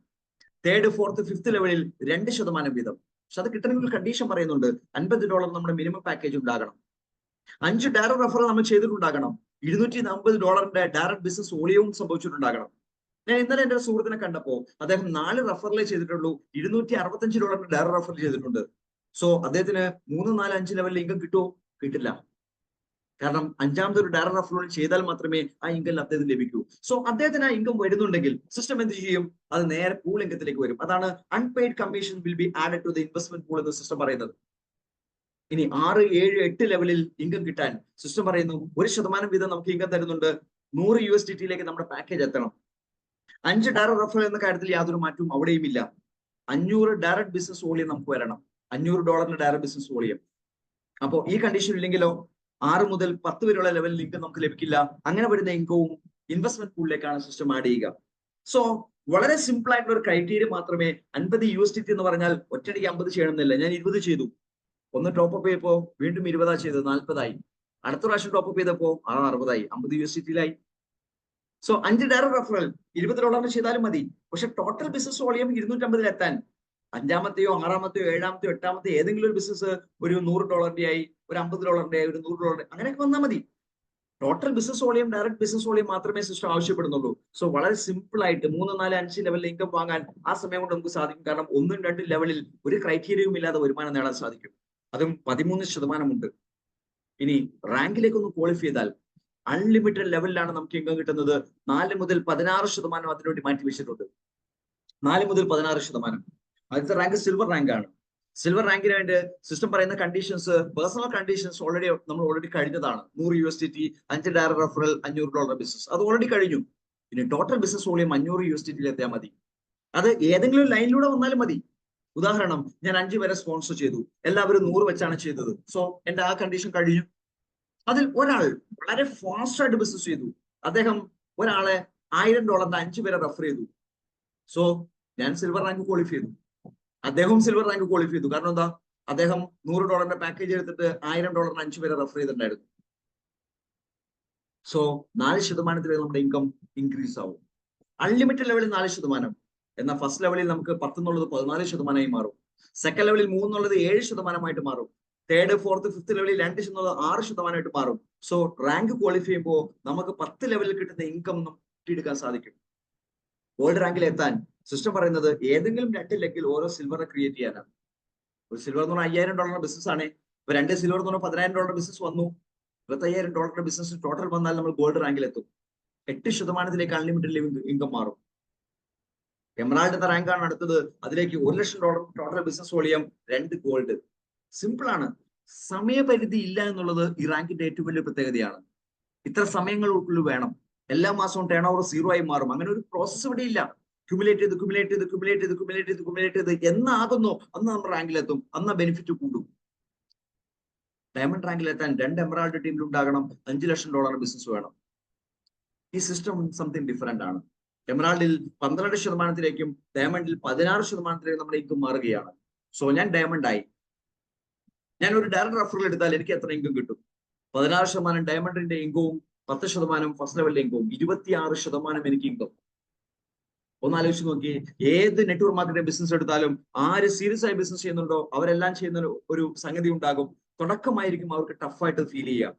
തേർഡ്, ഫോർത്ത്, ഫിഫ്ത്ത് ലെവലിൽ 2% വീതം. പക്ഷെ അത് കിട്ടണമെങ്കിൽ കണ്ടീഷൻ പറയുന്നുണ്ട്. $50 നമ്മുടെ മിനിമം പാക്കേജ് ഉണ്ടാകണം. 5 ഡയറക്ട് റെഫറൽ നമ്മൾ ചെയ്തിട്ടുണ്ടാകണം. $240 ഡയറക്ട് ബിസിനസ് വോളിയവും സംഭവിച്ചിട്ടുണ്ടാകണം. ഞാൻ ഇന്നലെ എന്റെ സുഹൃത്തിനെ കണ്ടപ്പോ അദ്ദേഹം 4 റെഫറലേ ചെയ്തിട്ടുള്ളൂ, $265 ഡയറക്ട് റെഫർ ചെയ്തിട്ടുണ്ട്. സോ അദ്ദേഹത്തിന് 3, 4, 5 ലെവലിൽ ഇൻകം കിട്ടുമോ? കിട്ടില്ല. കാരണം 5ാമത്തെ ഒരു ഡയറക്ട് റെഫറൽ ചെയ്താൽ മാത്രമേ ആ ഇൻകം അദ്ദേഹത്തിന് ലഭിക്കൂ. സോ അദ്ദേഹത്തിന് ആ ഇൻകം വരുന്നുണ്ടെങ്കിൽ സിസ്റ്റം എന്ത് ചെയ്യും? അത് നേരെ പൂൾ ഇൻകത്തിലേക്ക് വരും. അതാണ് unpaid commission will be added to the investment pool എന്ന് സിസ്റ്റം പറയുന്നത്. ഇനി 6, 7, 8 ലെവലിൽ ഇൻകം കിട്ടാൻ സിസ്റ്റം പറയുന്നു 1% വീതം നമുക്ക് ഇൻകം തരുന്നുണ്ട്. $100 നമ്മുടെ പാക്കേജ് എത്തണം. 5 ഡയറക്ട് റെഫറൽ എന്ന കാര്യത്തിൽ യാതൊരു മാറ്റവും അവിടെയും ഇല്ല. 500 ഡയറക്ട് ബിസിനസ് വോളിയം നമുക്ക് വരണം. $500 ഡയറക്ട് ബിസിനസ് വോളിയം. അപ്പോ ഈ കണ്ടീഷൻ ഇല്ലെങ്കിലോ 6 മുതൽ 10 വരെയുള്ള ലെവലിൽ ഇൻകം നമുക്ക് ലഭിക്കില്ല. അങ്ങനെ വരുന്ന ഇൻകവും ഇൻവെസ്റ്റ്മെന്റ് പൂളിലേക്കാണ് സിസ്റ്റം ആഡ് ചെയ്യുക. സോ വളരെ സിമ്പിൾ ആയിട്ടുള്ള ഒരു ക്രൈറ്റീരിയ മാത്രമേ. $50 എന്ന് പറഞ്ഞാൽ ഒറ്റയടിക്ക് 50 ചെയ്യണമെന്നില്ല. ഞാൻ 20 ചെയ്തു. ഒന്ന് ടോപ്പ് അപ്പ് ചെയ്തപ്പോ വീണ്ടും 20 ചെയ്തത്, 40 അടുത്ത പ്രാവശ്യം ടോപ്പ് അപ്പ് ചെയ്തപ്പോ 60 $50 സോ 5 ഡയറക്ട് റെഫറൽ $20 ചെയ്താലും മതി. പക്ഷെ ടോട്ടൽ ബിസിനസ് വോളിയം 250 എത്താൻ 5ാമത്തെയോ 6ാമത്തെയോ 7ാമത്തെയോ 8ാമത്തെയോ ഏതെങ്കിലും ഒരു ബിസിനസ് ഒരു $100 ആയി, ഒരു $50 ആയി, ഒരു $100 അങ്ങനെയൊക്കെ വന്നാൽ മതി. Total business volume, direct business volume മാത്രമേ സിസ്റ്റം ആവശ്യപ്പെടുന്നുള്ളൂ. സോ വളരെ സിമ്പിൾ ആയിട്ട് 3, 4, 5 ലെവലിൽ ഇൻകം വാങ്ങാൻ ആ സമയം കൊണ്ട് നമുക്ക് സാധിക്കും. കാരണം 1, 2 ലെവലിൽ ഒരു ക്രൈറ്റീരിയയും ഇല്ലാതെ വരുമാനം നേടാൻ സാധിക്കും. അതും 13% ഉണ്ട്. ഇനി റാങ്കിലേക്ക് ഒന്ന് ക്വാളിഫൈ ചെയ്താൽ അൺലിമിറ്റഡ് ലെവലിലാണ് നമുക്ക് ഇൻകം കിട്ടുന്നത്. 4 മുതൽ 16% അതിനുവേണ്ടി മാറ്റിവെച്ചിട്ടുണ്ട്. 4 മുതൽ 16%. ആദ്യത്തെ റാങ്ക് സിൽവർ റാങ്ക് ആണ്. സിൽവർ റാങ്കിന് വേണ്ടി സിസ്റ്റം പറയുന്ന കണ്ടീഷൻസ്, പേഴ്സണൽ കണ്ടീഷൻസ് നമ്മൾ ഓൾറെഡി കഴിഞ്ഞതാണ്. $100, 5 ഡയറക്ട് റെഫറൽ, $500 ബിസിനസ്, അത് ഓൾറെഡി കഴിഞ്ഞു. ഇനി ടോട്ടൽ ബിസിനസ് വോളിയം $500 എത്തിയാൽ മതി. അത് ഏതെങ്കിലും ലൈനിലൂടെ വന്നാലും മതി. ഉദാഹരണം, ഞാൻ 5 പേരെ സ്പോൺസർ ചെയ്തു, എല്ലാവരും 100 വെച്ചാണ് ചെയ്തത്. സോ എന്റെ ആ കണ്ടീഷൻ കഴിഞ്ഞു. അതിൽ ഒരാൾ വളരെ ഫാസ്റ്റ് ആയിട്ട് ബിസിനസ് ചെയ്തു. അദ്ദേഹം ഒരാളെ $1000 5 പേരെ റെഫർ ചെയ്തു. സോ ഞാൻ സിൽവർ റാങ്ക് ക്വാളിഫൈ ചെയ്തു, അദ്ദേഹവും സിൽവർ റാങ്ക് ക്വാളിഫൈ ചെയ്തു. കാരണം എന്താ? അദ്ദേഹം $100 പാക്കേജ് എടുത്തിട്ട് $1000 5 പേരെ റെഫർ ചെയ്തിട്ടുണ്ടായിരുന്നു. സോ 4% നമ്മുടെ ഇൻകം ഇൻക്രീസ് ആവും. അൺലിമിറ്റഡ് ലെവലിൽ 4%. എന്നാൽ ഫസ്റ്റ് ലെവലിൽ നമുക്ക് 10 എന്നുള്ളത് 14% മാറും. സെക്കൻഡ് ലെവലിൽ 3 എന്നുള്ളത് 7% മാറും. തേർഡ്, ഫോർത്ത്, ഫിഫ്ത്ത് ലെവലിൽ 2 എന്നുള്ളത് 6% മാറും. സോ റാങ്ക് ക്വാളിഫൈ ചെയ്യുമ്പോൾ നമുക്ക് 10 ലെവലിൽ കിട്ടുന്ന ഇൻകം കിട്ടിയെടുക്കാൻ സാധിക്കും. ഗോൾഡ് റാങ്കിൽ എത്താൻ സിസ്റ്റം പറയുന്നത് ഏതെങ്കിലും 2 ലെഗിൽ ഓരോ സിൽവറെ ക്രിയേറ്റ് ചെയ്യാനാണ്. ഒരു സിൽവർ എന്ന് പറഞ്ഞാൽ $5000 ബിസിനസ് ആണ്. ഇപ്പൊ 2 സിൽവർ എന്ന് പറഞ്ഞാൽ $10000 ബിസിനസ് വന്നു. $25,000 ബിസിനസ് ടോട്ടൽ വന്നാൽ നമ്മൾ ഗോൾഡ് റാങ്കിൽ എത്തും. 8% അൺലിമിറ്റഡ് ഇൻകം മാറും. എമറാൾഡ് എന്ന റാങ്കാണ് അടുത്തത്. അതിലേക്ക് $1 lakh total business volume, 2 gold. Simple ആണ്. സമയപരിധി ഇല്ല എന്നുള്ളത് ഈ റാങ്കിന്റെ ഏറ്റവും വലിയ പ്രത്യേകതയാണ്. ഇത്ര സമയങ്ങൾക്കുള്ളിൽ വേണം. എല്ലാ മാസവും ടേൺ ഓവർ 0 ആയി മാറും. അങ്ങനെ ഒരു പ്രോസസ് ഇവിടെ ഇല്ല. ക്യുമുലേറ്റ് ചെയ്ത് എന്നാകുന്നോ അന്ന് നമ്മൾ റാങ്കിലെത്തും, അന്ന് ബെനിഫിറ്റ് കൂടും. ഡയമണ്ട് റാങ്കിലെത്താൻ 2 എമറാൾഡ് ടീമിൽ ഉണ്ടാകണം, $5 ലക്ഷം ബിസിനസ് വേണം. ഈ സിസ്റ്റം സംതിങ് ഡിഫറെന്റ് ആണ്. എമറാൾഡിൽ 12%, ഡയമണ്ടിൽ 16% നമ്മുടെ ഇൻകം മാറുകയാണ്. സോ ഞാൻ ഡയമണ്ട് ആയി. ഞാൻ ഒരു ഡയറക്റ്റ് റെഫറൽ എടുത്താൽ എനിക്ക് എത്ര ഇൻകം കിട്ടും? 16% ഡയമണ്ടിന്റെ ഇൻകവും 10% ഫസ്റ്റ് ലെവലിന്റെ ഇൻകവും 26% എനിക്ക് ഇൻകം. ഒന്ന് ആലോചിച്ച് നോക്കി, ഏത് നെറ്റ്വർക്ക് മാർക്കറ്റിംഗ് ബിസിനസ് എടുത്താലും ആര് സീരിയസ് ആയി ബിസിനസ് ചെയ്യുന്നുണ്ടോ അവരെല്ലാം ചെയ്യുന്ന ഒരു സംഗതി ഉണ്ടാകും. തുടക്കമായിരിക്കും അവർക്ക് ടഫായിട്ട് ഫീൽ ചെയ്യുക.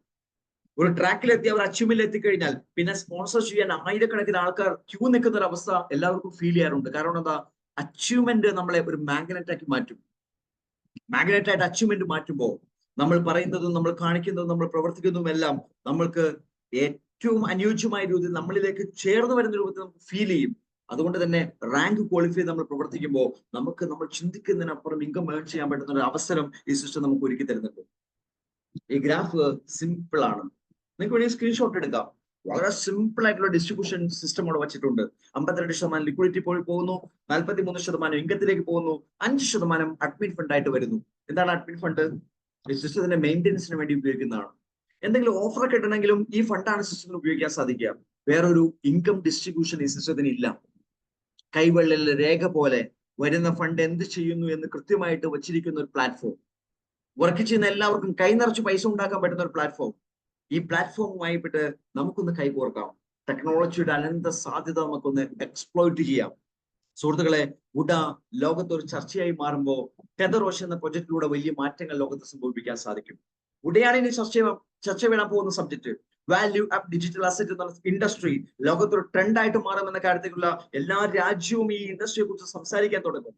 ഒരു ട്രാക്കിലെത്തി അവർ അച്ചീവ്മെന്റിൽ എത്തിക്കഴിഞ്ഞാൽ പിന്നെ സ്പോൺസർ ചെയ്യാൻ ആയിരക്കണക്കിന് ആൾക്കാർ ക്യൂ നിൽക്കുന്ന ഒരു അവസ്ഥ എല്ലാവർക്കും ഫീൽ ചെയ്യാറുണ്ട്. കാരണം എന്താ? അച്ചീവ്മെന്റ് നമ്മളെ ഒരു മാഗ്നറ്റ് ആക്കി മാറ്റും. മാഗ്നറ്റ് ആയിട്ട് അച്ചീവ്മെന്റ് മാറ്റുമ്പോൾ നമ്മൾ പറയുന്നതും നമ്മൾ കാണിക്കുന്നതും നമ്മൾ പ്രവർത്തിക്കുന്നതും എല്ലാം നമ്മൾക്ക് ഏറ്റവും അനുയോജ്യമായ രീതിയിൽ നമ്മളിലേക്ക് ചേർന്ന് വരുന്ന രൂപത്തിൽ നമുക്ക് ഫീൽ ചെയ്യും. അതുകൊണ്ട് തന്നെ റാങ്ക് ക്വാളിഫൈ നമ്മൾ പ്രവർത്തിക്കുമ്പോൾ നമ്മൾ ചിന്തിക്കുന്നതിനപ്പുറം ഇൻകം ഏൺ ചെയ്യാൻ പറ്റുന്ന ഒരു അവസരം ഈ സിസ്റ്റം നമുക്ക് ഒരുക്കി തരുന്നുണ്ട്. ഈ ഗ്രാഫ് സിമ്പിൾ ആണ്. നിങ്ങൾക്ക് വേണമെങ്കിൽ സ്ക്രീൻഷോട്ട് എടുക്കാം. വളരെ സിമ്പിൾ ആയിട്ടുള്ള ഡിസ്ട്രിബ്യൂഷൻ സിസ്റ്റം അവിടെ വെച്ചിട്ടുണ്ട്. 52% ലിക്വിഡിറ്റി പോയി പോകുന്നു, 43% ഇൻകത്തിലേക്ക് പോകുന്നു, 5% അഡ്മിൻ ഫണ്ട് ആയിട്ട് വരുന്നു. എന്താണ് അഡ്മിൻ ഫണ്ട്? ഈ സിസ്റ്റത്തിന്റെ മെയിൻ്റെനൻസിന് വേണ്ടി ഉപയോഗിക്കുന്നതാണ്. എന്തെങ്കിലും ഓഫർ കിട്ടണമെങ്കിലും ഈ ഫണ്ടാണ് സിസ്റ്റത്തിന് ഉപയോഗിക്കാൻ സാധിക്കുക. വേറൊരു ഇൻകം ഡിസ്ട്രിബ്യൂഷൻ ഈ സിസ്റ്റത്തിന് ഇല്ല. കൈവെള്ളൽ രേഖ പോലെ വരുന്ന ഫണ്ട് എന്ത് ചെയ്യുന്നു എന്ന് കൃത്യമായിട്ട് വച്ചിരിക്കുന്ന ഒരു പ്ലാറ്റ്ഫോം. വർക്ക് ചെയ്യുന്ന എല്ലാവർക്കും കൈ നിറച്ച് പൈസ ഉണ്ടാക്കാൻ പറ്റുന്ന ഒരു പ്ലാറ്റ്ഫോം. ഈ പ്ലാറ്റ്ഫോമുമായിട്ട് നമുക്കൊന്ന് കൈകോർക്കാം. ടെക്നോളജിയുടെ അനന്ത സാധ്യത നമുക്കൊന്ന് എക്സ്പ്ലോയിറ്റ് ചെയ്യാം. സുഹൃത്തുക്കളെ, ഉഡ ലോകത്തൊരു ചർച്ചയായി മാറുമ്പോൾ ടെതറോഷ് എന്ന പ്രൊജക്ടിലൂടെ വലിയ മാറ്റങ്ങൾ ലോകത്ത് സംഭവിപ്പിക്കാൻ സാധിക്കും. ഉടയാണ് ഇനി ചർച്ച വേണം പോകുന്ന subject. Value up digital asset എന്ന ഇൻഡസ്ട്രി ലോകത്തൊരു ട്രെൻഡായിട്ട് മാറുമെന്ന കാര്യത്തിലുള്ള എല്ലാ രാജ്യവും ഈ ഇൻഡസ്ട്രിയെ കുറിച്ച് സംസാരിക്കാൻ തുടങ്ങും.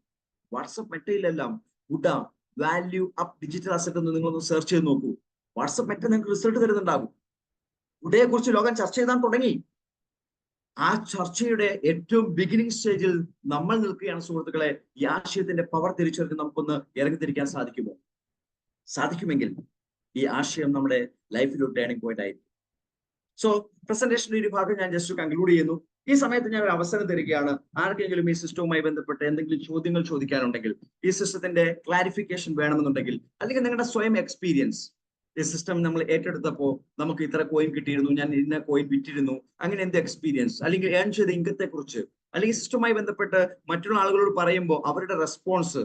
വാട്സപ്പ് മെറ്റയിലെല്ലാം ഉഡ വാല്യൂ അപ്പ് ഡിജിറ്റൽ അസറ്റ് എന്ന് നിങ്ങളൊന്ന് സെർച്ച് ചെയ്ത് നോക്കൂ. വാട്സപ്പ് മെറ്റ നിങ്ങൾക്ക് റിസൾട്ട് തരുന്നുണ്ടാകും. ഉഡയെ കുറിച്ച് ലോകം ചർച്ച ചെയ്താൻ തുടങ്ങി. ആ ചർച്ചയുടെ ഏറ്റവും ബിഗിനിങ് സ്റ്റേജിൽ നമ്മൾ നിൽക്കുകയാണ് സുഹൃത്തുക്കളെ. ഈ ആശയത്തിന്റെ പവർ തിരിച്ചറിഞ്ഞ് നമുക്കൊന്ന് ഇറങ്ങിത്തിരിക്കാൻ സാധിക്കുമോ? സാധിക്കുമെങ്കിൽ ഈ ആശയം നമ്മുടെ ലൈഫിൽ ഒരു ടേണിംഗ് പോയിന്റ് ആയിരിക്കും. സോ പ്രസന്റേഷന്റെ ഒരു ഭാഗം ഞാൻ ജസ്റ്റ് കൺക്ലൂഡ് ചെയ്യുന്നു. ഈ സമയത്ത് ഞാൻ ഒരു അവസരം തരികയാണ്. ആർക്കെങ്കിലും ഈ സിസ്റ്റവുമായി ബന്ധപ്പെട്ട് എന്തെങ്കിലും ചോദ്യങ്ങൾ ചോദിക്കാനുണ്ടെങ്കിൽ, ഈ സിസ്റ്റത്തിന്റെ ക്ലാരിഫിക്കേഷൻ വേണമെന്നുണ്ടെങ്കിൽ, അല്ലെങ്കിൽ നിങ്ങളുടെ സ്വയം എക്സ്പീരിയൻസ്, ഈ സിസ്റ്റം നമ്മൾ ഏറ്റെടുത്തപ്പോൾ നമുക്ക് ഇത്ര കോയിൻ കിട്ടിയിരുന്നു, ഞാൻ ഇന്ന കോയിൻ വിറ്റിരുന്നു, അങ്ങനെ എന്ത് എക്സ്പീരിയൻസ്, അല്ലെങ്കിൽ ഏൺ ചെയ്ത ഇൻകത്തെ കുറിച്ച്, അല്ലെങ്കിൽ സിസ്റ്റവുമായി ബന്ധപ്പെട്ട് മറ്റുള്ള ആളുകളോട് പറയുമ്പോൾ അവരുടെ റെസ്പോൺസ്,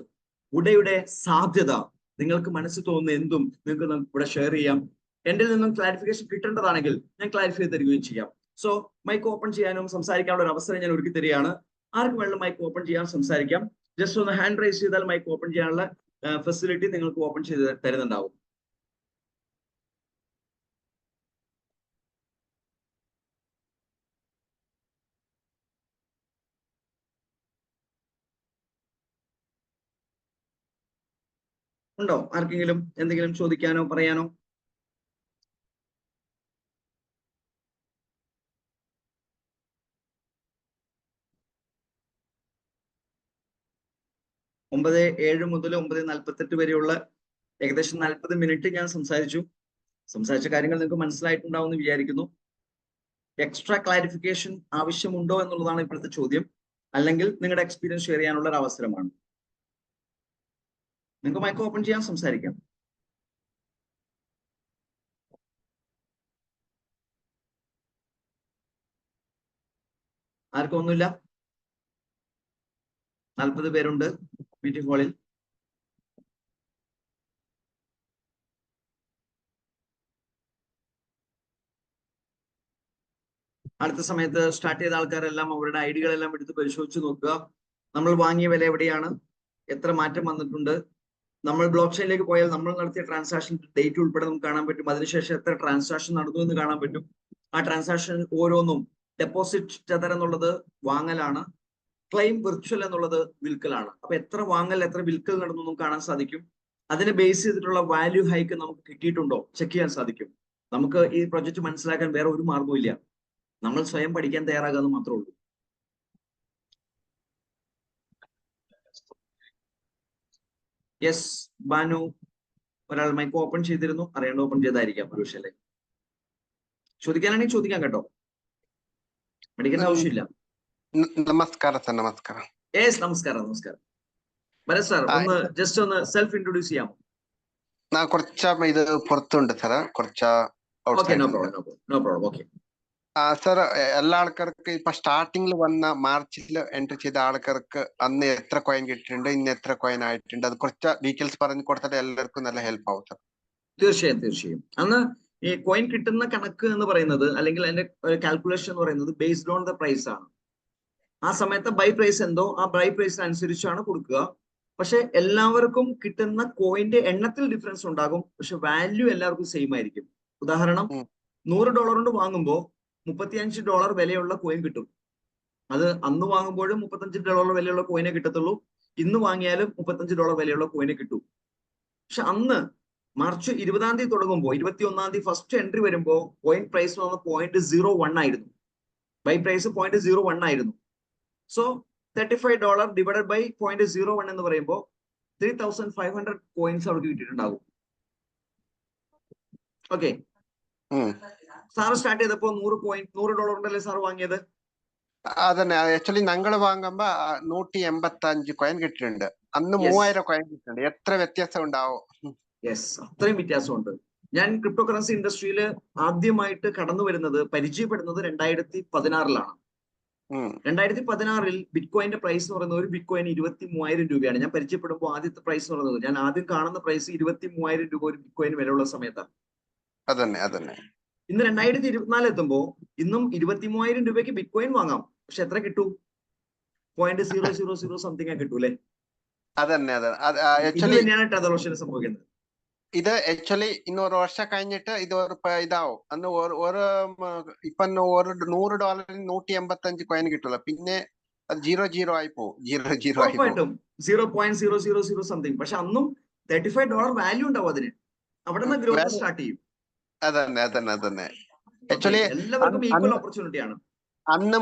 ഉടയുടെ സാധ്യത, നിങ്ങൾക്ക് മനസ്സിൽ തോന്നുന്ന എന്തും നിങ്ങൾക്ക് ഇവിടെ ഷെയർ ചെയ്യാം. എന്റെ നിന്നും ക്ലാരിഫിക്കേഷൻ കിട്ടേണ്ടതാണെങ്കിൽ ഞാൻ ക്ലാരിഫൈ തരികയും ചെയ്യാം. സോ മൈക്ക് ഓപ്പൺ ചെയ്യാനും സംസാരിക്കാനുള്ള ഒരു അവസരം ഞാൻ ഒരുക്കി തരികയാണ്. ആർക്കും വേണം മൈക്ക് ഓപ്പൺ ചെയ്യാൻ, സംസാരിക്കാം. ജസ്റ്റ് ഒന്ന് ഹാൻഡ് റൈസ് ചെയ്താൽ മൈക്ക് ഓപ്പൺ ചെയ്യാനുള്ള ഫെസിലിറ്റി നിങ്ങൾക്ക് ഓപ്പൺ ചെയ്ത് തരുന്നുണ്ടാവും. ഉണ്ടോ ആർക്കെങ്കിലും എന്തെങ്കിലും ചോദിക്കാനോ പറയാനോ? ഒമ്പത് 7 മുതൽ 9:48 വരെയുള്ള ഏകദേശം 40 മിനിറ്റ് ഞാൻ സംസാരിച്ച കാര്യങ്ങൾ നിങ്ങൾക്ക് മനസ്സിലായിട്ടുണ്ടാവും എന്ന് വിചാരിക്കുന്നു. എക്സ്ട്രാ ക്ലാരിഫിക്കേഷൻ ആവശ്യമുണ്ടോ എന്നുള്ളതാണ് ഇപ്പോഴത്തെ ചോദ്യം. അല്ലെങ്കിൽ നിങ്ങളുടെ എക്സ്പീരിയൻസ് ഷെയർ ചെയ്യാനുള്ള ഒരു അവസരമാണ്. നിങ്ങൾക്ക് മൈക്ക് ഓപ്പൺ ചെയ്യാൻ, സംസാരിക്കാം. ആർക്കും ഒന്നുമില്ല? 40 പേരുണ്ട് മീറ്റിംഗ് ഹാളിൽ. അടുത്ത സമയത്ത് സ്റ്റാർട്ട് ചെയ്ത ആൾക്കാരെല്ലാം അവരുടെ ഐഡികളെല്ലാം എടുത്ത് പരിശോധിച്ച് നോക്കുക. നമ്മൾ വാങ്ങിയ വില എവിടെയാണ്, എത്ര മാറ്റം വന്നിട്ടുണ്ട്. നമ്മൾ ബ്ലോക്ക് ചെയിനിലേക്ക് പോയാൽ നമ്മൾ നടത്തിയ ട്രാൻസാക്ഷൻ ഡേറ്റ് ഉൾപ്പെടെ നമുക്ക് കാണാൻ പറ്റും. അതിനുശേഷം എത്ര ട്രാൻസാക്ഷൻ നടന്നു എന്ന് കാണാൻ പറ്റും. ആ ട്രാൻസാക്ഷൻ ഓരോന്നും ഡെപ്പോസിറ്റ് ടെതർ എന്നുള്ളത് വാങ്ങലാണ്, ക്ലെയിം വിർച്വൽ എന്നുള്ളത് വിൽക്കലാണ്. അപ്പൊ എത്ര വാങ്ങൽ എത്ര വിൽക്കൽ നടന്നു കാണാൻ സാധിക്കും. അതിനെ ബേസ് ചെയ്തിട്ടുള്ള വാല്യൂ ഹൈക്ക് നമുക്ക് കിട്ടിയിട്ടുണ്ടോ ചെക്ക് ചെയ്യാൻ സാധിക്കും. നമുക്ക് ഈ പ്രൊജക്ട് മനസ്സിലാക്കാൻ വേറെ ഒരു മാർഗവും ഇല്ല. നമ്മൾ സ്വയം പഠിക്കാൻ തയ്യാറാകാന്ന് മാത്രമേ ഉള്ളൂ. യെസ് ബാനു, ഒരാൾ മൈക്ക് ഓപ്പൺ ചെയ്തിരുന്നു. അറിയാണ്ട് ഓപ്പൺ ചെയ്തായിരിക്കാം ഒരു പക്ഷേ. ചോദിക്കാനാണെങ്കിൽ ചോദിക്കാം കേട്ടോ, പഠിക്കേണ്ട ആവശ്യമില്ല. നമസ്കാരം സാർ. നമസ്കാരം. യെസ് നമസ്കാരം. ഭരത് സാർ, ഒന്ന് ജസ്റ്റ് ഒന്ന് സെൽഫ് ഇൻട്രൊഡ്യൂസ് ചെയ്യാമോ? കുറച്ച് ഇത് പുറത്തുണ്ട് സാർ, കുറച്ച് നോ പ്രോബ്ലം. ഓക്കെ. സർ, എല്ലാ ആൾക്കാർക്ക് ഇപ്പൊ സ്റ്റാർട്ടിങ്ങിൽ വന്ന മാർച്ചിൽ എൻട്രി ചെയ്ത ആൾക്കാർക്ക് അന്ന് എത്ര കോയിൻ കിട്ടിയിട്ടുണ്ട്, ഇന്ന് എത്ര കോയിൻ ആയിട്ടുണ്ട്, അത് കുറച്ച് ഡീറ്റെയിൽസ് പറഞ്ഞു കൊടുത്താൽ എല്ലാവർക്കും നല്ല ഹെൽപ്പ് ആവും സർ. തീർച്ചയായും അന്ന് ഈ കോയിൻ കിട്ടുന്ന കണക്ക് എന്ന് പറയുന്നത്, അല്ലെങ്കിൽ അതിന്റെ കാൽക്കുലേഷൻ എന്ന് പറയുന്നത് ബേസ്ഡ് ഓൺ ദ പ്രൈസ് ആണ്. ആ സമയത്ത് ബൈ പ്രൈസ് എന്തോ ആ ബൈ പ്രൈസിന് അനുസരിച്ചാണ് കൊടുക്കുക. പക്ഷെ എല്ലാവർക്കും കിട്ടുന്ന കോയിന്റെ എണ്ണത്തിൽ ഡിഫറൻസ് ഉണ്ടാകും, പക്ഷെ വാല്യൂ എല്ലാവർക്കും സെയിം ആയിരിക്കും. ഉദാഹരണം, $100 കൊണ്ട് വാങ്ങുമ്പോൾ $35 വിലയുള്ള കോയിൻ കിട്ടും. അത് അന്ന് വാങ്ങുമ്പോഴും $35 വിലയുള്ള കോയിനെ കിട്ടത്തുള്ളൂ, ഇന്ന് വാങ്ങിയാലും $35 വിലയുള്ള കോയിനെ കിട്ടും. പക്ഷെ അന്ന് മാർച്ച് 20-ാം തീയതി തുടങ്ങുമ്പോൾ 21-ാം തീയതി ഫസ്റ്റ് എൻട്രി വരുമ്പോൾ കോയിൻ പ്രൈസ് വന്ന 0.01 ആയിരുന്നു. ബൈ പ്രൈസ് 0.01 ആയിരുന്നു. സോ $35 ഡിവൈഡഡ് ബൈ 0.01 എന്ന് പറയുമ്പോൾ 3500 കോയിൻസ് അവർക്ക് കിട്ടിയിട്ടുണ്ടാകും. ഓക്കെ, സാറ് സ്റ്റാർട്ട് ചെയ്തപ്പോ $100 സാർ വാങ്ങിയത്? അതന്നെ, ആക്ച്വലി ഞങ്ങൾ വാങ്ങുമ്പോ 185 കോയിൻ കിട്ടിയിട്ടുണ്ട്. അന്ന് 3000 കോയിൻ കിട്ടിയിട്ടുണ്ട്. എത്ര വ്യത്യാസം ഉണ്ടാവും? യെസ്, അത്രയും വ്യത്യാസമുണ്ട്. ഞാൻ ക്രിപ്റ്റോ കറൻസി ഇൻഡസ്ട്രിയിൽ ആദ്യമായിട്ട് കടന്നു വരുന്നത്, പരിചയപ്പെടുന്നത് 2016-ലാണ്. 2016-ൽ ബിറ്റ്കോയിന്റെ പ്രൈസ് എന്ന് പറയുന്നത് ഒരു ബിറ്റ്കോയിന് 23,000 രൂപയാണ്. ഞാൻ പരിചയപ്പെടുമ്പോൾ ആദ്യത്തെ പ്രൈസ് എന്ന് പറയുന്നത്, ഞാൻ ആദ്യം കാണുന്ന പ്രൈസ് 23,000 രൂപ ഒരു ബിറ്റ്കോയിന് വിലയുള്ള സമയത്താണ്. അതന്നെ ഇന്ന് 2024 എത്തുമ്പോൾ ഇന്നും 23,000 രൂപയ്ക്ക് ബിറ്റ്കോയിൻ വാങ്ങാം. പക്ഷെ എത്ര കിട്ടൂ? 0.000 സംതിങ് കിട്ടൂ അല്ലെ? അതന്നെ ഇത് തന്നെയാണ് ടെതറോഷന് സംഭവിക്കുന്നത്. ഇത് ആക്ച്വലി ഇന്ന് ഒരു വർഷം കഴിഞ്ഞിട്ട് ഇത് ഇതാവും. അന്ന് ഇപ്പൊ $100 185 കോയിൻ കിട്ടുള്ളൂ. പിന്നെ അത് 0 ആയി പോകും. 0 ആയി പോകും. 0.000 സംതിങ്. പക്ഷെ അന്നും $35 വാല്യൂ ഉണ്ടാവും അതിന്. അവിടെ നിന്ന് ഗ്രോത്ത് സ്റ്റാർട്ട് ചെയ്യും. അതന്നെ ആക്ച്വലി എല്ലാവർക്കും ഈക്വൽ ഓപ്പർച്യൂണിറ്റി ആണ്. അന്ന്